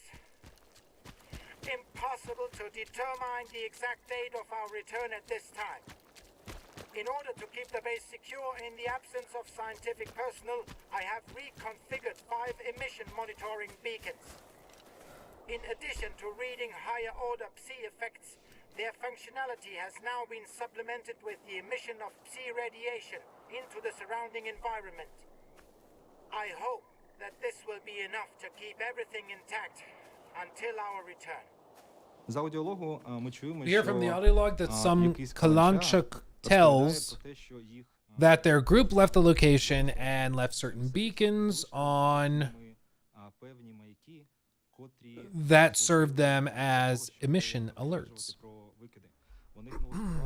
impossible to determine the exact date of our return at this time. In order to keep the base secure in the absence of scientific personnel, I have reconfigured 5 emission monitoring beacons. In addition to reading higher order psi effects, their functionality has now been supplemented with the emission of psi radiation into the surrounding environment. I hope that this will be enough to keep everything intact until our return. We hear from the audio log that some Kalanchuk tells that their group left the location and left certain beacons on that served them as emission alerts.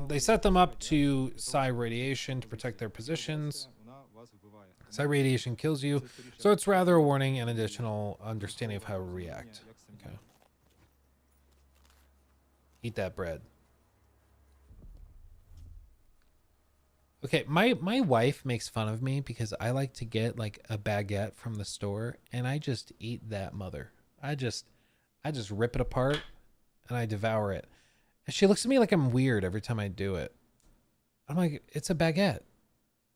They set them up to psi radiation to protect their positions. Psi radiation kills you, so it's rather a warning and additional understanding of how to react. Okay. Eat that bread. Okay, my wife makes fun of me because I like to get like a baguette from the store and I just eat that mother. I just rip it apart and I devour it. And she looks at me like I'm weird every time I do it. I'm like, it's a baguette.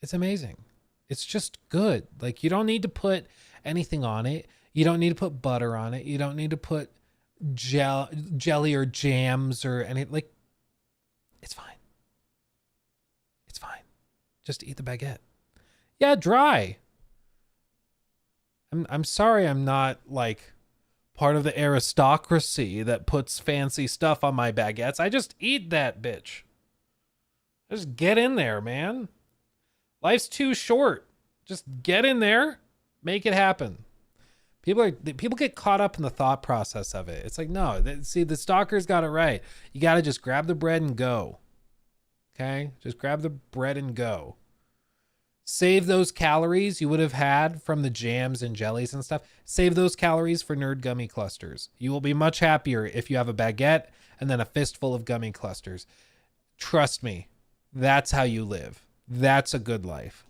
It's amazing. It's just good. Like, you don't need to put anything on it. You don't need to put butter on it. You don't need to put jelly or jams or anything. Like, it's fine. It's fine. Just eat the baguette. Yeah, dry. I'm sorry I'm not like part of the aristocracy that puts fancy stuff on my baguettes. I just eat that bitch. Just get in there, man. Life's too short. Just get in there, make it happen. People get caught up in the thought process of it. It's like, no, see, the stalker's got it right. You got to just grab the bread and go. Okay? Just grab the bread and go. Save those calories you would have had from the jams and jellies and stuff. Save those calories for nerd gummy clusters. You will be much happier if you have a baguette and then a fistful of gummy clusters. Trust me, that's how you live. That's a good life.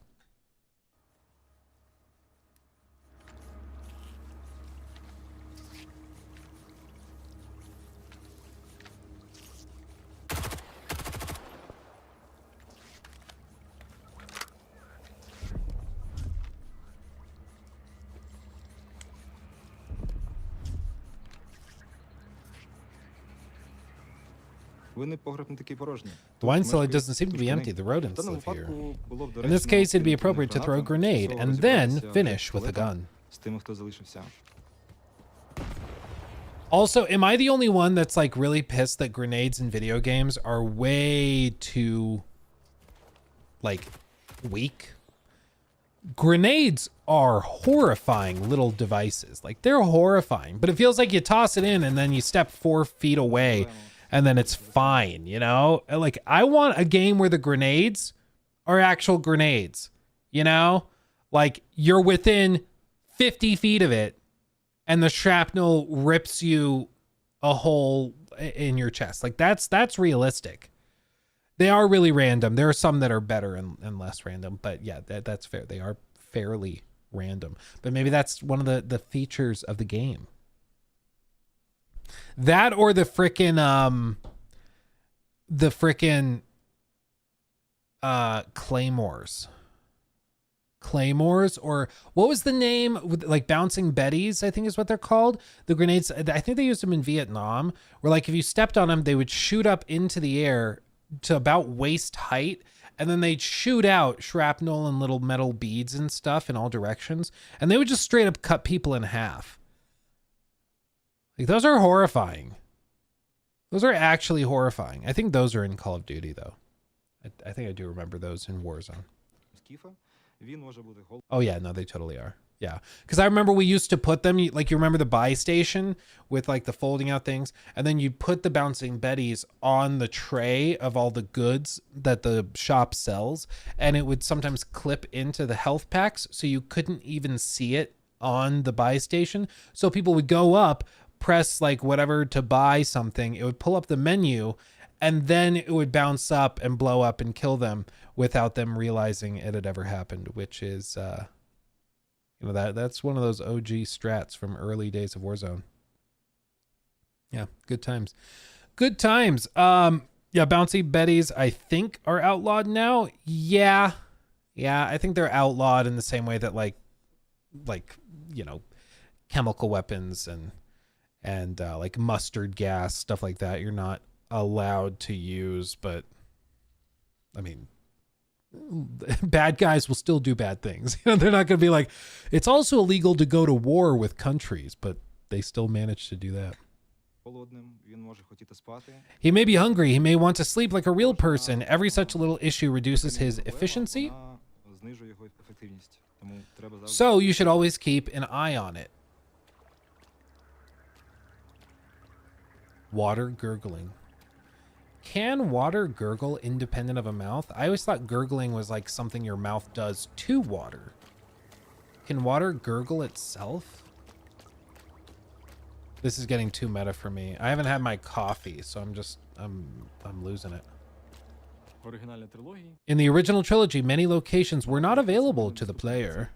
The wine cellar doesn't seem to be empty. The rodents live here. In this case, it'd be appropriate to throw a grenade and then finish with a gun. Also, am I the only one that's like really pissed that grenades in video games are way too like weak? Grenades are horrifying little devices. Like, they're horrifying, but it feels like you toss it in and then you step 4 feet away and then it's fine, you know? Like, I want a game where the grenades are actual grenades, you know? Like, you're within 50 feet of it and the shrapnel rips you a hole in your chest. Like, that's realistic. They are really random. There are some that are better and less random, but yeah, that's fair. They are fairly random, but maybe that's one of the features of the game. That or the frickin' claymores, or what was the name, like bouncing betties, I think is what they're called. The grenades, I think they used them in Vietnam, where like if you stepped on them, they would shoot up into the air to about waist height and then they'd shoot out shrapnel and little metal beads and stuff in all directions, and they would just straight up cut people in half. Like, those are horrifying. Those are actually horrifying. I think those are in Call of Duty, though. I think I do remember those in Warzone. Oh, yeah, no, they totally are. Yeah, because I remember we used to put them, like, you remember the buy station with, like, the folding out things, and then you put the bouncing betties on the tray of all the goods that the shop sells, and it would sometimes clip into the health packs, so you couldn't even see it on the buy station. So people would go up, press, like, whatever to buy something, it would pull up the menu, and then it would bounce up and blow up and kill them without them realizing it had ever happened, which is... you know, that's one of those OG strats from early days of Warzone. Yeah, good times. Good times. Yeah, bouncy betties, I think, are outlawed now. Yeah. Yeah, I think they're outlawed in the same way that like, you know, chemical weapons and like mustard gas, stuff like that, you're not allowed to use, but I mean, bad guys will still do bad things. You know, they're not going to be like, it's also illegal to go to war with countries, but they still manage to do that. He may be hungry. He may want to sleep like a real person. Every such little issue reduces his efficiency. So you should always keep an eye on it. Water gurgling. Can water gurgle independent of a mouth? I always thought gurgling was like something your mouth does to water. Can water gurgle itself? This is getting too meta for me. I haven't had my coffee, so I'm losing it. In the original trilogy, many locations were not available to the player,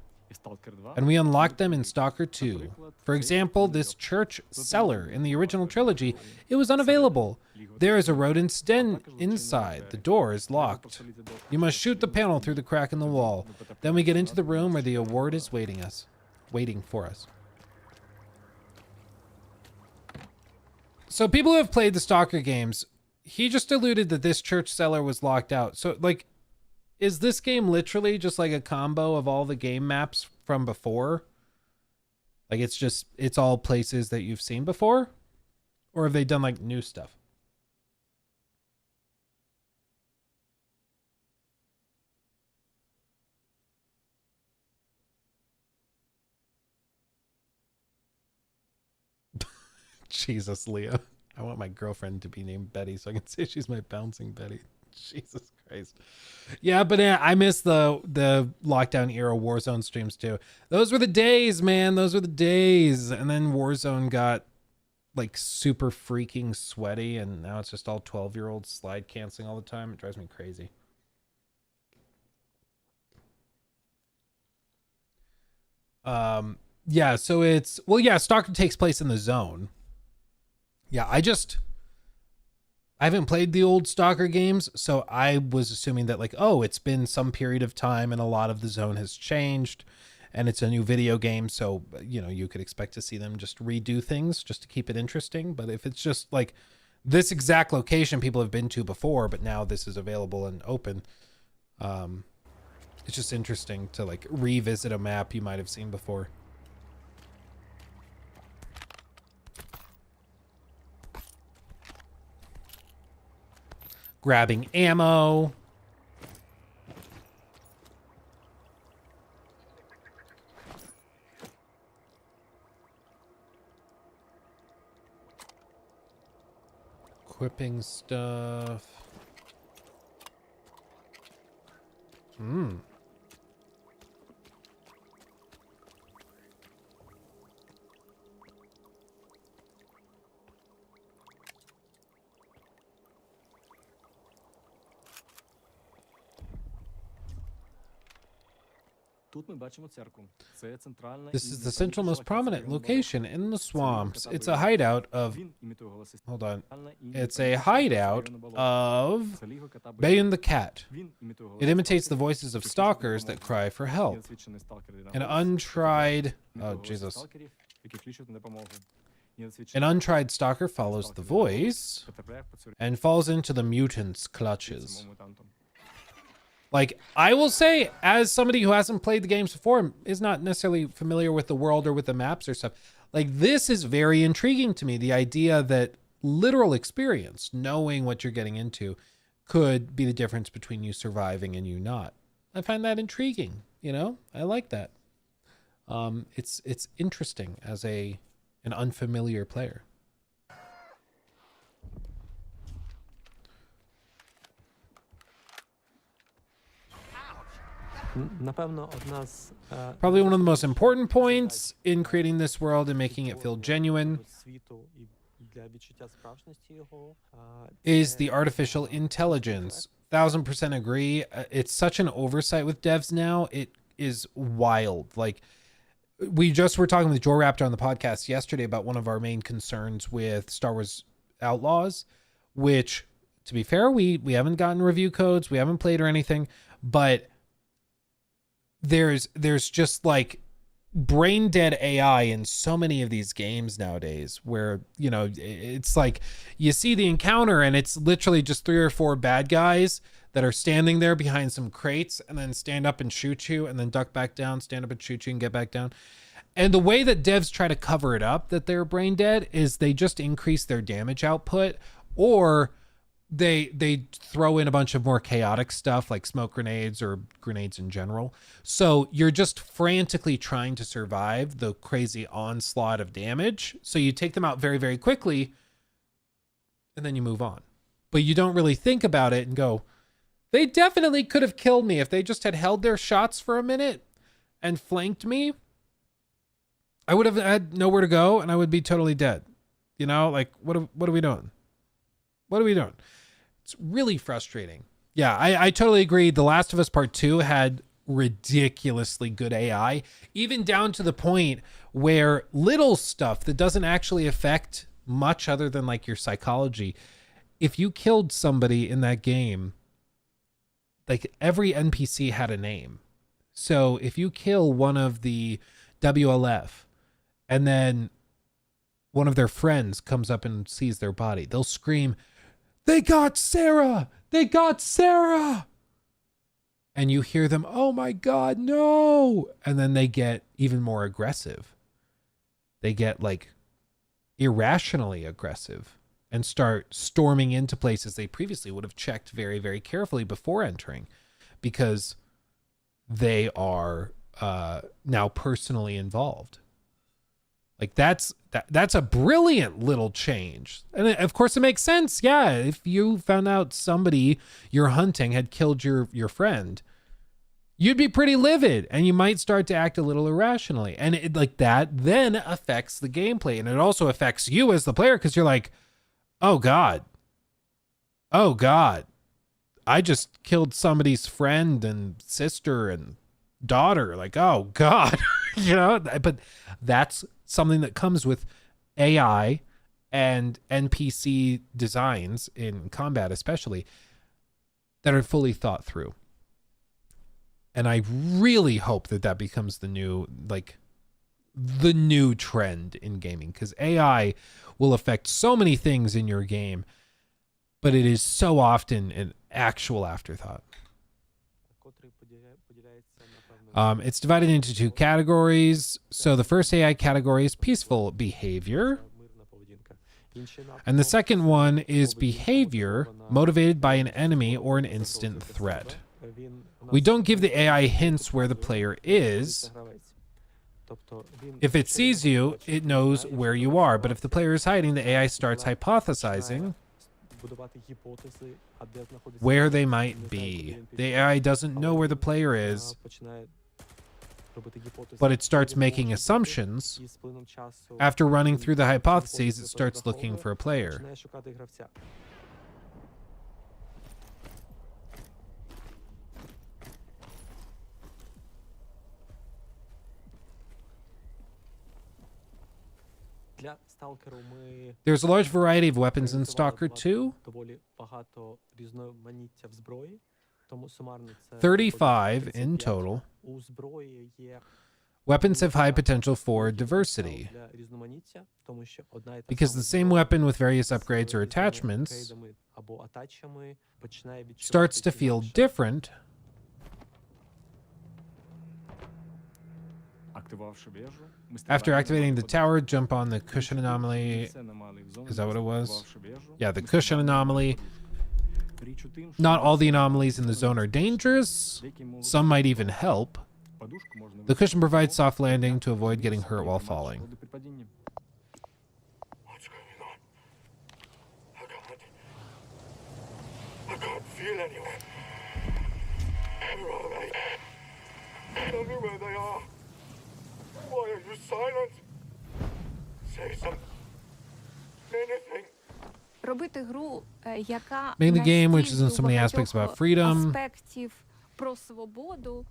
and we unlocked them in S.T.A.L.K.E.R 2. For example, this church cellar in the original trilogy, it was unavailable. There is a rodent's den inside. The door is locked. You must shoot the panel through the crack in the wall. Then we get into the room where the award is waiting for us. So people who have played the S.T.A.L.K.E.R games, he just alluded that this church cellar was locked out. So like, is this game literally just like a combo of all the game maps from before? Like it's all places that you've seen before? Or have they done like new stuff? Jesus, Leah. I want my girlfriend to be named Betty so I can say she's my bouncing Betty. Jesus Christ. Yeah, but I miss the lockdown era Warzone streams too. Those were the days, man. Those were the days. And then Warzone got like super freaking sweaty, and now it's just all 12-year-olds slide canceling all the time. It drives me crazy. Yeah, so it's, well, yeah, S.T.A.L.K.E.R takes place in the zone. Yeah, I haven't played the old S.T.A.L.K.E.R games, so I was assuming that like, oh, it's been some period of time and a lot of the zone has changed and it's a new video game, so, you know, you could expect to see them just redo things just to keep it interesting. But if it's just like this exact location people have been to before, but now this is available and open, it's just interesting to like revisit a map you might have seen before. Grabbing ammo. Equipping stuff. This is the central most prominent location in the swamps. It's a hideout of... Hold on. It's a hideout of Bayon the cat. It imitates the voices of stalkers that cry for help. An untried... Oh, Jesus. An untried stalker follows the voice and falls into the mutant's clutches. Like, I will say, as somebody who hasn't played the games before and is not necessarily familiar with the world or with the maps or stuff, like, this is very intriguing to me. The idea that literal experience, knowing what you're getting into, could be the difference between you surviving and you not. I find that intriguing, you know? I like that. It's interesting as an unfamiliar player. Напевно, одна з Probably one of the most important points in creating this world and making it feel genuine світу і для відчуття справжності його is the artificial intelligence. 1000% agree. It's such an oversight with devs now. It is wild. Like, we just were talking with Joe Raptor on the podcast yesterday about one of our main concerns with Star Wars Outlaws, which, to be fair, we haven't gotten review codes, we haven't played or anything, but there's just like brain dead AI in so many of these games nowadays where, you know, it's like you see the encounter and it's literally just 3 or 4 bad guys that are standing there behind some crates and then stand up and shoot you and then duck back down, stand up and shoot you and get back down. And the way that devs try to cover it up that they're brain dead is they just increase their damage output, or they throw in a bunch of more chaotic stuff like smoke grenades or grenades in general. So you're just frantically trying to survive the crazy onslaught of damage. So you take them out very, very quickly and then you move on. But you don't really think about it and go, they definitely could have killed me if they just had held their shots for a minute and flanked me. I would have had nowhere to go and I would be totally dead. You know, like, what are we doing? What are we doing? It's really frustrating. Yeah, I totally agree. The Last of Us Part 2 had ridiculously good AI, even down to the point where little stuff that doesn't actually affect much other than like your psychology. If you killed somebody in that game, like every NPC had a name. So if you kill one of the WLF and then one of their friends comes up and sees their body, they'll scream, "They got Sarah! They got Sarah!" And you hear them, "Oh my God, no!" And then they get even more aggressive. They get like irrationally aggressive and start storming into places they previously would have checked very, very carefully before entering, because they are now personally involved. Like that's a brilliant little change. And of course it makes sense. Yeah, if you found out somebody you're hunting had killed your friend, you'd be pretty livid and you might start to act a little irrationally. And it, like that then affects the gameplay, and it also affects you as the player, because you're like, oh God, I just killed somebody's friend and sister and daughter. Like, oh God, you know, but that's something that comes with AI and NPC designs in combat, especially, that are fully thought through. And I really hope that becomes the new trend in gaming, because AI will affect so many things in your game, but it is so often an actual afterthought. It's divided into 2 categories. So the first AI category is peaceful behavior, and the second one is behavior motivated by an enemy or an instant threat. We don't give the AI hints where the player is. If it sees you, it knows where you are, but if the player is hiding, the AI starts hypothesizing where they might be. The AI doesn't know where the player is, but it starts making assumptions. After running through the hypotheses, it starts looking for a player. There's a large variety of weapons in S.T.A.L.K.E.R 2. 35 in total. Weapons have high potential for diversity, because the same weapon with various upgrades or attachments starts to feel different After activating the tower, jump on the cushion anomaly. Is that what it was? Yeah, the cushion anomaly. Not all the anomalies in the zone are dangerous. Some might even help. The cushion provides soft landing to avoid getting hurt while falling. What's going on? I can't feel anyone. Where are they? Tell me where they are. Why are you silent? Say something. Anything. Робити гру, яка Making the game, which is in so many настільки aspects about багатьох freedom. аспектів про свободу,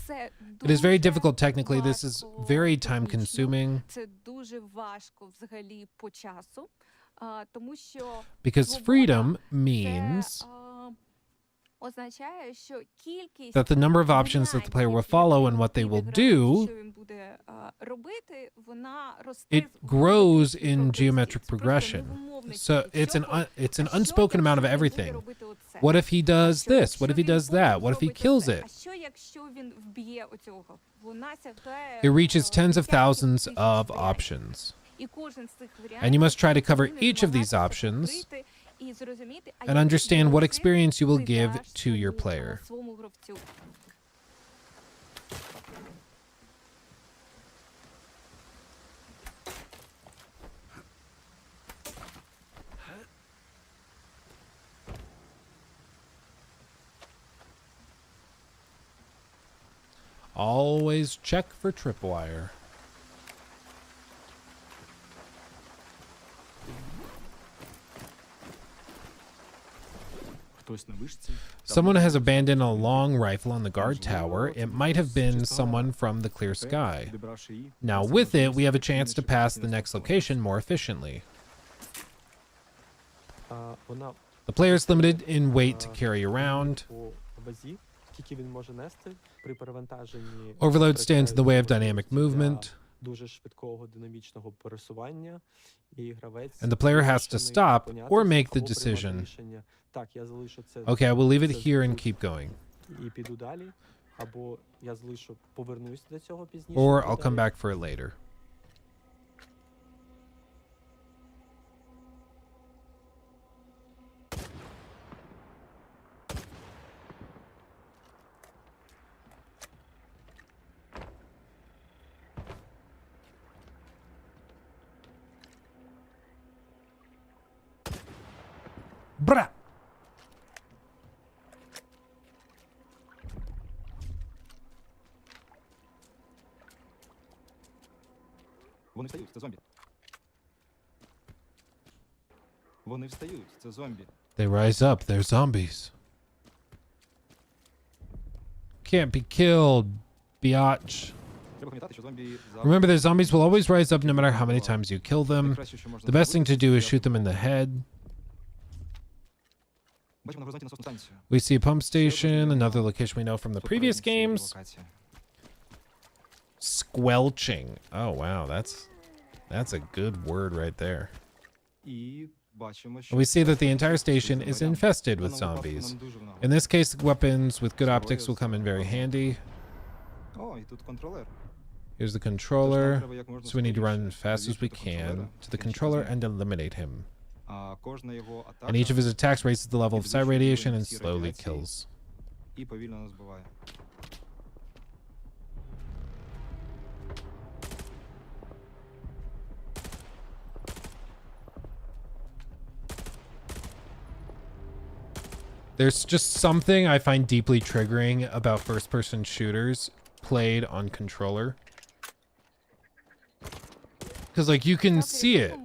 це It is very дуже difficult technically. This is важко very технічно, time consuming Це дуже важко взагалі по часу, тому що because свобода freedom це, means означає, що кількість that the number of options that the player will follow and what they will do, що він буде робити, вона росте it grows in geometric progression. So it's an unspoken amount of everything. What if he does this? What if he does that? What if he kills it? А що якщо він вб'є оцього? Вона сягає It reaches tens of thousands тисяч of варіантів. options. І кожен з цих And you must try to cover варіантів each of these намагатися options покрити і зрозуміти, а and які understand what дози experience you will ти give даш to your своєму, player. своєму гравцю. Always check for tripwire. Someone has abandoned a long rifle on the guard tower. It might have been someone from the clear sky. Now with it, we have a chance to pass the next location more efficiently. Вона The player is limited in weight to carry around. по вазі, скільки він може нести при перевантаженні. Overload stands in the way of втрачає dynamic для movement, дуже швидкого динамічного пересування, і гравець and the player has to змушений stop or зупинятися make the або приймати decision. рішення. Так, я залишу це Okay, I will leave it here and keep going. і піду далі, або я залишу, повернусь до цього пізніше. Or і I'll come далі. back for it later. Bra! Вони встають, це зомбі. Вони встають, це зомбі. They rise up. They're zombies. Can't be killed, biatch. Треба пам'ятати, що зомбі Remember that zombies will always rise up no matter how many times you kill them. The best thing to do is shoot them in the head. Бачимо на горизонті насосну станцію. We see a pump station, another location we know from the Тут previous передня games. локація. Squelching. Oh wow, that's a good word right there. І бачимо, що We see that the entire station is зомбарям. infested В with даному випадку zombies. нам дуже в нагоду. In this case, weapons with good optics will come in very handy. О, і тут контролер. Here's the controller. So we need to run as fast as we can to the controller and eliminate him. А кожна його атака And each of his attacks raises the level of psi radiation and slowly kills. і повільно нас збиває. There's just something I find deeply triggering about first-person shooters played on controller. Because, like, you can see it.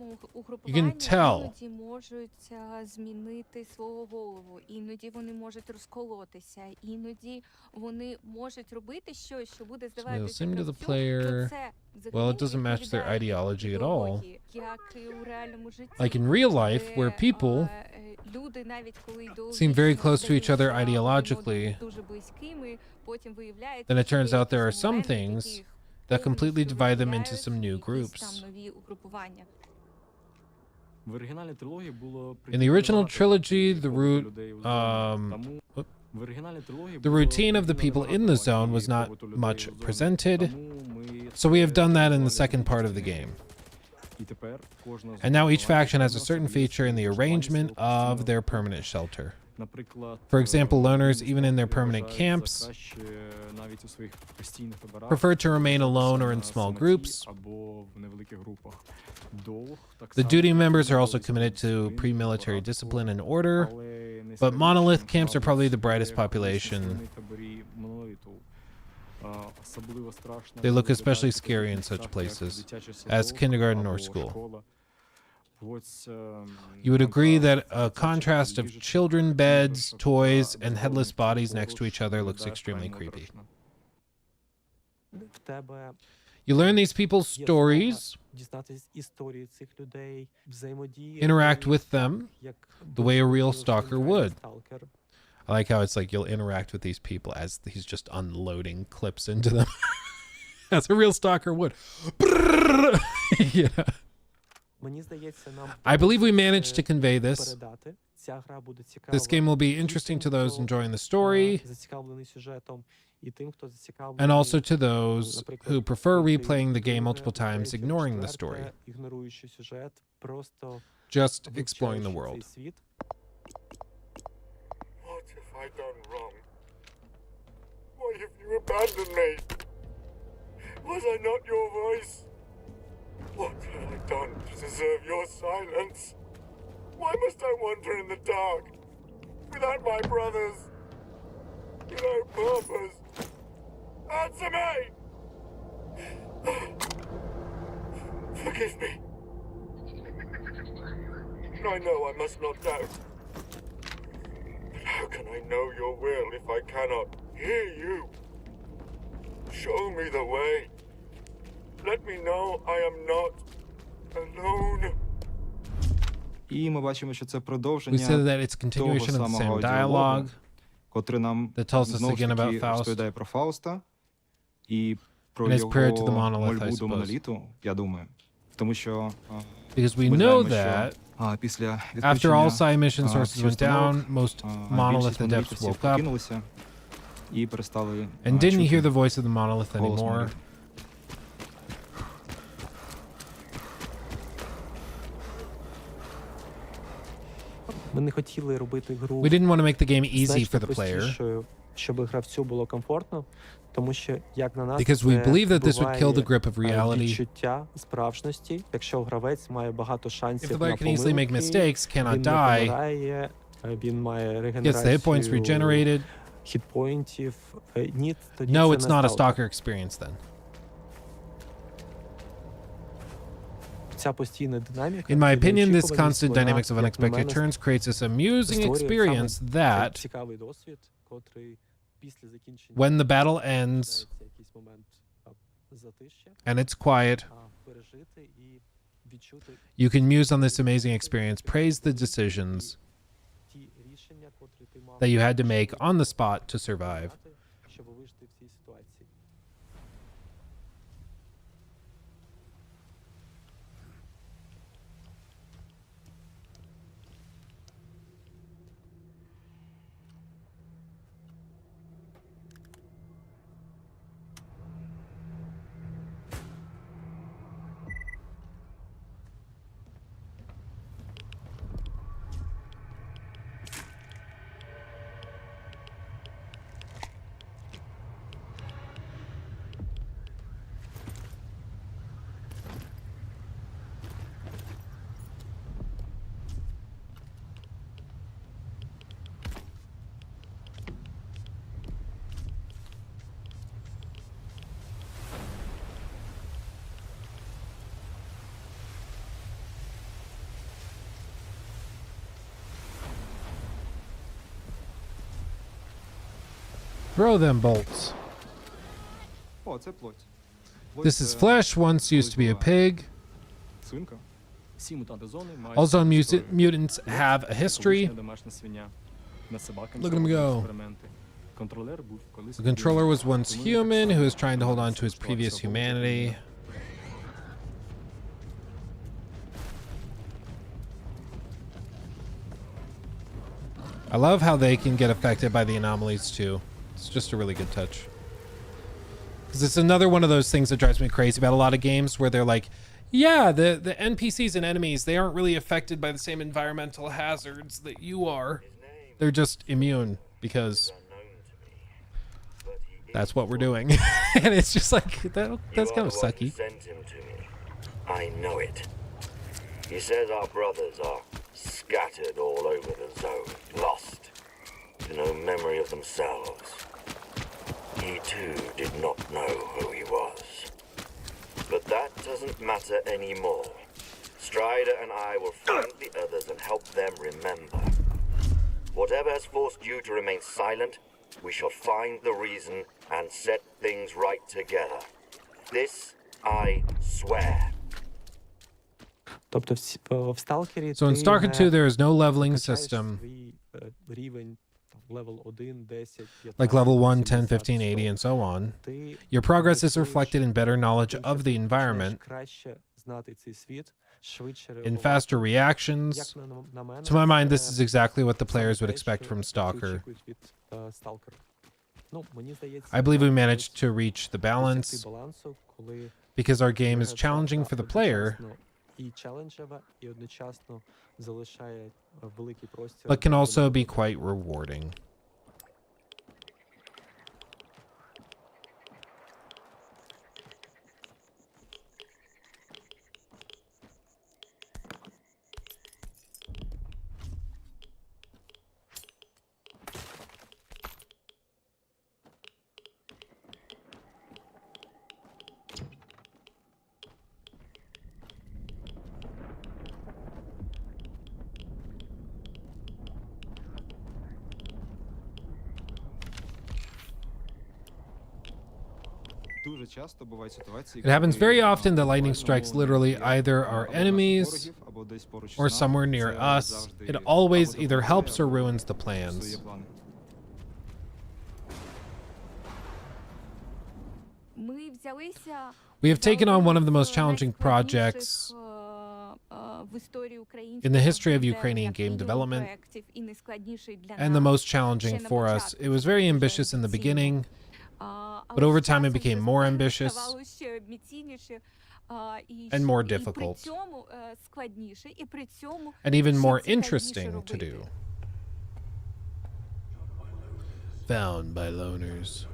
You can tell. Іноді можуть змінити свого голову, іноді вони можуть розколотися, іноді вони можуть робити щось, що буде здаватися seem to the гравцю, player- що це взагалі well, it doesn't не match their відповідає ideology at all. ідеології, як і у реальному житті. Like in real life, where Де, people люди, навіть коли seem very close to each other здаються ideologically, дуже близькими, потім виявляється, then it що turns є out there are якісь some моменти, things які that completely повністю divide them into виділяють some new якісь groups. там нові угрупування. В оригінальній трилогії було In the original багато trilogy, the людей root, у зомбі. um, Тому The routine of the people in the zone was not much presented, so we have done that in the second part of the game. And now each faction has a certain feature in the arrangement of their permanent shelter. For example, loners, even in their permanent camps, prefer to remain alone or in small groups. The duty members are also committed to pre-military discipline and order, but monolith camps are probably the brightest population. They look especially scary in such places as kindergarten or school. You would agree that a contrast of children, beds, toys, and headless bodies next to each other looks extremely creepy. You learn these people's stories, interact with them the way a real stalker would. I like how it's like you'll interact with these people as he's just unloading clips into them. As a real stalker would. Yeah. I believe we managed to convey this. This game will be interesting to those enjoying the story, and also to those who prefer replaying the game multiple times, ignoring the story, just exploring the world. What have I done wrong? Why have you abandoned me? Was I not your voice? What have I done to deserve your silence? Why must I wander in the dark, without my brothers, without purpose? Answer me! Forgive me. I know I must not doubt. But how can I know your will if I cannot hear you? Show me the way. Let me know I am not alone. І ми бачимо, що це We продовження said that it's того continuation of the самого same dialogue котрий нам that tells us знову ж again about таки Faust. розповідає про Фауста і про And his його prayer to the monolith, I мольбу до suppose. моноліту, я думаю. Тому що Because we ми know знаємо, that що після after all відключення psi mission sources всіх went установок, down, most більшість monolith adepts монолітівців woke up. прокинулися і перестали And didn't чути hear the voice of the monolith голос anymore. моноліту. Ми не хотіли робити гру We didn't want to make the game easy значно for the player, простішою, щоб гравцю було комфортно, тому що, як на нас, because we це believe that this would kill the вбиває, grip of reality. відчуття справжності. Якщо гравець має багато If шансів the на player can easily make помилки, mistakes, cannot він не die, помирає, він має gets the hit points регенерацію regenerated. хітпоінтів. Ні, тоді No, це it's не not a Stalker. stalker experience then. Ця постійна динаміка, In my і opinion, this неочікуваність, constant вона, dynamics of як на unexpected мене, turns creates this amusing створює experience саме that, цей цікавий досвід, котрий після закінчення when the battle ends з'являється якийсь момент затища, and it's quiet, пережити і відчути you can muse on this amazing experience, praise the decisions ті рішення, котрі ти мав that you had to make on the spot to survive. щоб вижити в цій ситуації. Throw them bolts. О, це плоть. This is flesh, once used to be a pig. Свинка. Всі мутанти зони мають All zone історію. mutants have a history. Колишня домашня свиня. Над собаками Look at him проводили go. експерименти. Контролер був колись The controller was once human, who was trying to hold on to his previous humanity. I love how they can get affected by the anomalies too. It's just a really good touch. Because it's another one of those things that drives me crazy about a lot of games where they're like, yeah, the NPCs and enemies, they aren't really affected by the same environmental hazards that you are. They're just immune because that's what we're doing. And it's just like, that's kind of sucky. Sent him to me. I know it. He says our brothers are scattered all over the zone, lost, with no memory of themselves. He too did not know who he was. But that doesn't matter anymore. Strider and I will find the others and help them remember. Whatever has forced you to remain silent, we shall find the reason and set things right together. This I swear. Тобто в Сталкері So in ти Stalker 2, не there is no leveling качаєш system свій рівень level 1, 10, 15, like level 1, 10, 70, 15, 80, 100. and so on. Ти Your progress is інвестуєш reflected in better knowledge більше, of the починаєш environment, краще знати цей світ, швидше in реагувати. faster reactions. Як на мене, To my mind, this це is exactly what the саме players would те, expect що from всі Stalker. очікують від Stalker. Ну, мені здається, I believe we нам managed вдалося to reach the досягти balance балансу, коли because our game is гра challenging for the player, одночасно і челенджева, і одночасно залишає великий простір but can для also be винагороди. quite rewarding. Дуже часто бувають ситуації, It happens коли, very often that lightning буквально strikes на literally лінії either our або наших enemies ворогів, або десь поруч з or нами. somewhere near Це us. завжди It або always either допомагає, helps or або ruins the псує plans. плани. Ми взялися We have за taken on один one of the most з challenging найскладніших, projects в історії in the history of українського Ukrainian як game мінімум development проєктів і найскладніший для and the нас. most challenging ще на for us. початку It was це very дуже ambitious in the амбіційно. beginning, Але but over з time it часом became це more ambitious ставало ще амбіційніше, and more і при difficult цьому складніше, і при цьому and even ще more цікавіше interesting to робити. do. Found by loners.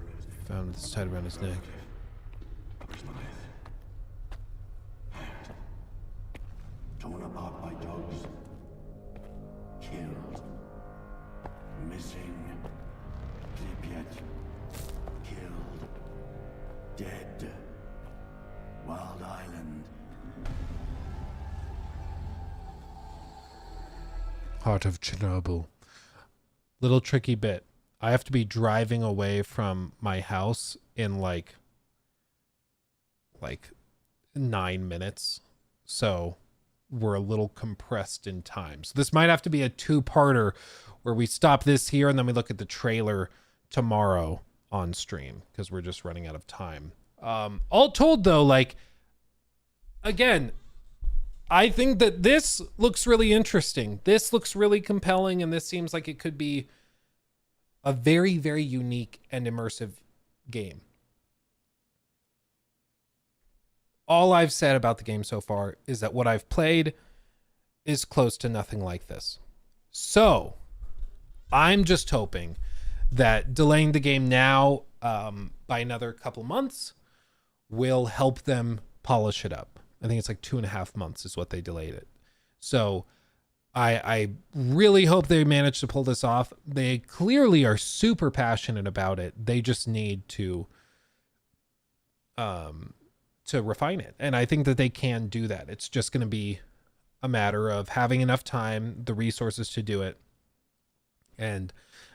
Found with this tied around his neck. Torn apart by dogs. Killed. Missing. Pripyat. Killed. Dead. Wild Island. Heart of Chernobyl. Little tricky bit. I have to be driving away from my house in like 9 minutes. So we're a little compressed in time. So this might have to be a two-parter where we stop this here and then we look at the trailer tomorrow on stream because we're just running out of time. All told though, like, again, I think that this looks really interesting. This looks really compelling, and this seems like it could be a very, very unique and immersive game. All I've said about the game so far is that what I've played is close to nothing like this. So I'm just hoping that delaying the game now by another couple months will help them polish it up. I think it's like 2.5 months is what they delayed it. So I really hope they manage to pull this off. They clearly are super passionate about it. They just need to refine it. And I think that they can do that. It's just going to be a matter of having enough time, the resources to do it. And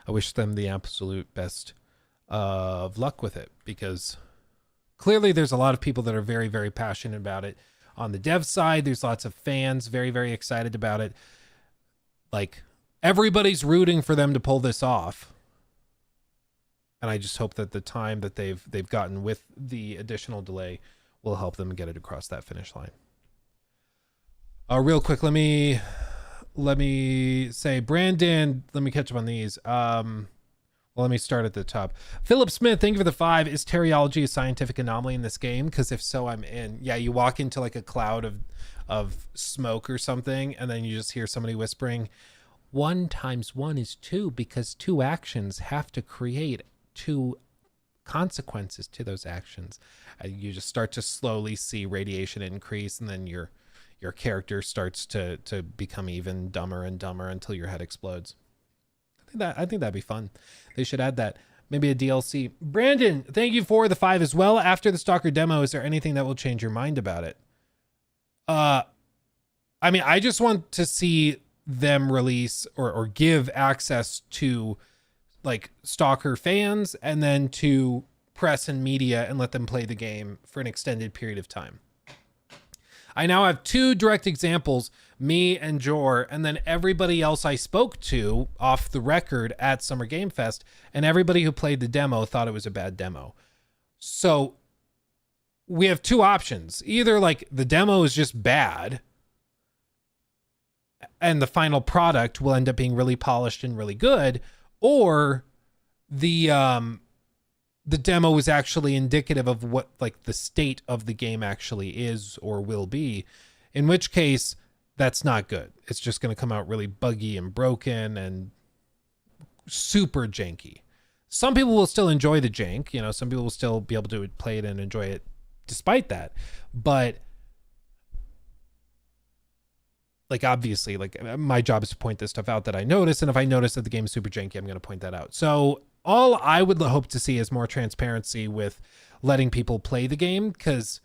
I wish them the absolute best of luck with it, because clearly there's a lot of people that are very, very passionate about it. On the dev side, there's lots of fans very, very excited about it. Like, everybody's rooting for them to pull this off. And I just hope that the time that they've gotten with the additional delay will help them get it across that finish line. Real quick, let me let me say, Brandon, let me catch up on these. Well, let me start at the top. Philip Smith, thank you for the 5. Is teriology a scientific anomaly in this game? Because if so, I'm in. Yeah, you walk into like a cloud of smoke or something, and then you just hear somebody whispering, 1 × 1 is 2, because 2 actions have to create 2 consequences to those actions. You just start to slowly see radiation increase, and then your character starts to become even dumber and dumber until your head explodes. I think that'd be fun. They should add that. Maybe a DLC. Brandon, thank you for the 5 as well. After the Stalker demo, is there anything that will change your mind about it? I mean, I just want to see them release or give access to like Stalker fans and then to press and media and let them play the game for an extended period of time. I now have 2 direct examples, me and Jor, and then everybody else I spoke to off the record at Summer Game Fest, and everybody who played the demo thought it was a bad demo. So we have 2 options. Either like the demo is just bad and the final product will end up being really polished and really good, or the demo is actually indicative of what like the state of the game actually is or will be, in which case that's not good. It's just going to come out really buggy and broken and super janky. Some people will still enjoy the jank, you know, some people will still be able to play it and enjoy it despite that. But like, obviously, like my job is to point this stuff out that I notice. And if I notice that the game is super janky, I'm going to point that out. So all I would hope to see is more transparency with letting people play the game, because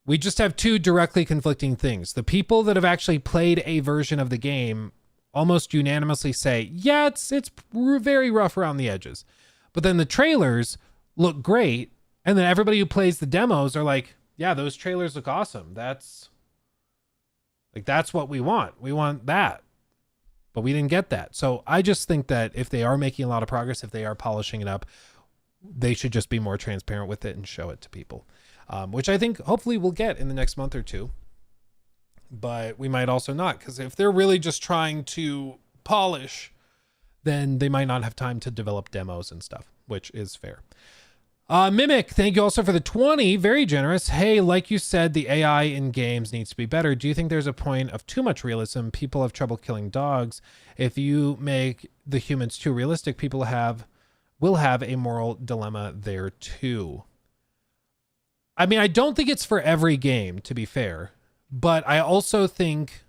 we just have 2 directly conflicting things. The people that have actually played a version of the game almost unanimously say, yeah, it's very rough around the edges. But then the trailers look great. And then everybody who plays the demos are like, yeah, those trailers look awesome. That's what we want. We want that. But we didn't get that. So I just think that if they are making a lot of progress, if they are polishing it up, they should just be more transparent with it and show it to people, which I think hopefully we'll get in the next month or 2. But we might also not, because if they're really just trying to polish, then they might not have time to develop demos and stuff, which is fair. Mimic, thank you also for the 20. Very generous. Hey, like you said, the AI in games needs to be better. Do you think there's a point of too much realism? People have trouble killing dogs. If you make the humans too realistic, people will have a moral dilemma there too. I mean, I don't think it's for every game, to be fair, but I also think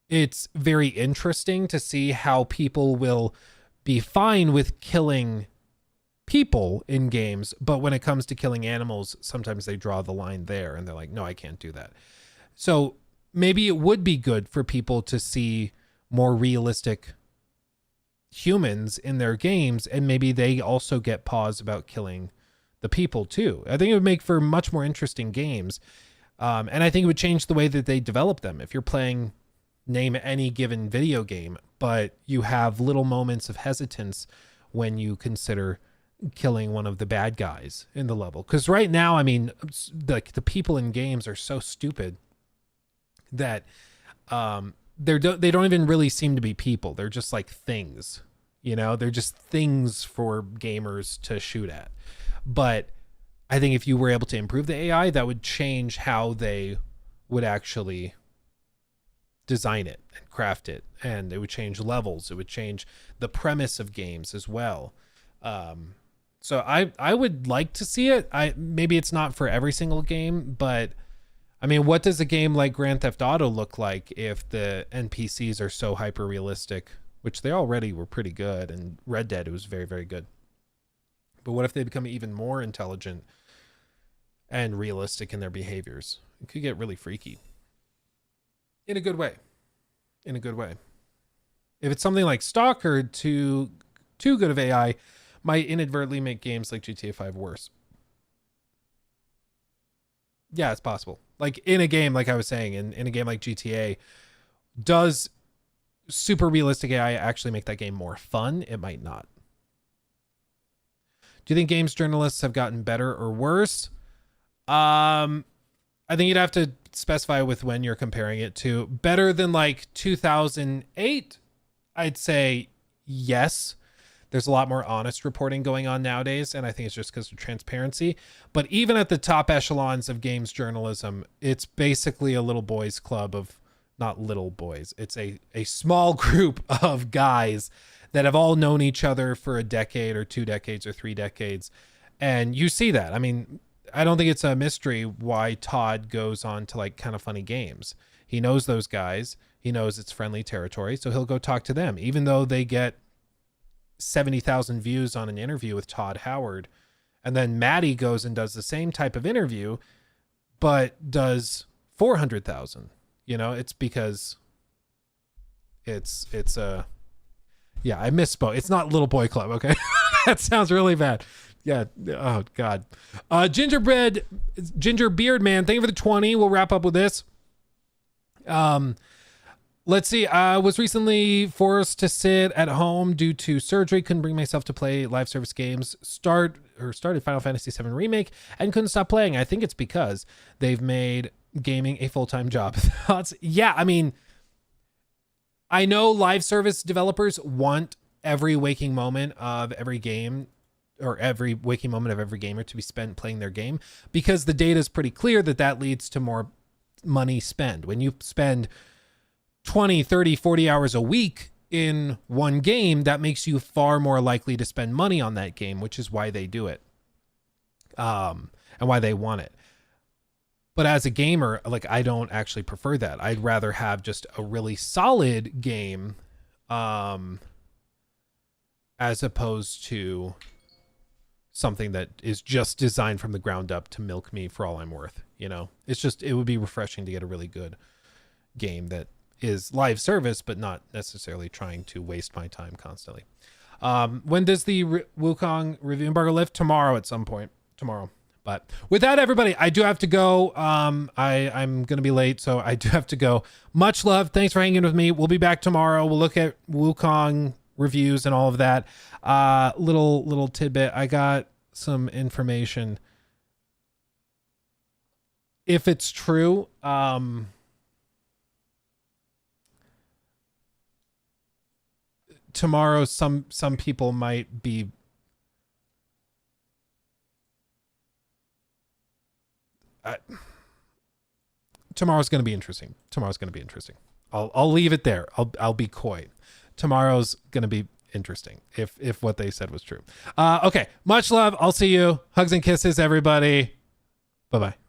it's very interesting to see how people will be fine with killing people in games, but when it comes to killing animals, sometimes they draw the line there and they're like, no, I can't do that. So maybe it would be good for people to see more realistic humans in their games, and maybe they also get pause about killing the people too. I think it would make for much more interesting games. And I think it would change the way that they develop them. If you're playing, name any given video game, but you have little moments of hesitance when you consider killing one of the bad guys in the level. Because right now, I mean, the people in games are so stupid that they don't even really seem to be people. They're just like things, you know, they're just things for gamers to shoot at. But I think if you were able to improve the AI, that would change how they would actually design it and craft it, and it would change levels. It would change the premise of games as well. So I would like to see it. Maybe it's not for every single game, but I mean, what does a game like Grand Theft Auto look like if the NPCs are so hyper realistic, which they already were pretty good, and Red Dead was very, very good. But what if they become even more intelligent and realistic in their behaviors? It could get really freaky. In a good way. In a good way. If it's something like Stalker, too good of AI might inadvertently make games like GTA 5 worse. Yeah, it's possible. Like in a game, like I was saying, in a game like GTA, does super realistic AI actually make that game more fun? It might not. Do you think games journalists have gotten better or worse? I think you'd have to specify with when you're comparing it to. Better than like 2008, I'd say yes. There's a lot more honest reporting going on nowadays, and I think it's just because of transparency. But even at the top echelons of games journalism, it's basically a little boys club of, not little boys, it's a small group of guys that have all known each other for a decade or 2 decades or 3 decades. And you see that. I mean, I don't think it's a mystery why Todd goes on to like Kind of Funny Games. He knows those guys. He knows it's friendly territory, so he'll go talk to them, even though they get 70,000 views on an interview with Todd Howard. And then Maddie goes and does the same type of interview, but does 400,000. You know, it's because it's yeah, I misspoke. It's not Little Boy Club. Okay. That sounds really bad. Yeah. Oh God. Ginger Beard Man, thank you for the 20. We'll wrap up with this. Let's see. I was recently forced to sit at home due to surgery. Couldn't bring myself to play live service games. Started Final Fantasy VII Remake and couldn't stop playing. I think it's because they've made gaming a full-time job. Thoughts? Yeah, I mean, I know live service developers want every waking moment of every game, or every waking moment of every gamer to be spent playing their game, because the data is pretty clear that leads to more money spent. When you spend 20, 30, 40 hours a week in one game, that makes you far more likely to spend money on that game, which is why they do it. And why they want it. But as a gamer, like, I don't actually prefer that. I'd rather have just a really solid game, as opposed to something that is just designed from the ground up to milk me for all I'm worth. You know, it would be refreshing to get a really good game that is live service, but not necessarily trying to waste my time constantly. When does the Wukong review embargo lift? Tomorrow at some point. Tomorrow. But with that, everybody, I do have to go. I'm going to be late, so I do have to go. Much love. Thanks for hanging with me. We'll be back tomorrow. We'll look at Wukong reviews and all of that. Little tidbit. I got some information. If it's true, tomorrow some people might be tomorrow's going to be interesting. I'll leave it there. I'll be coy. Tomorrow's going to be interesting if what they said was true. Okay, much love. I'll see you. Hugs and kisses, everybody. Bye-bye.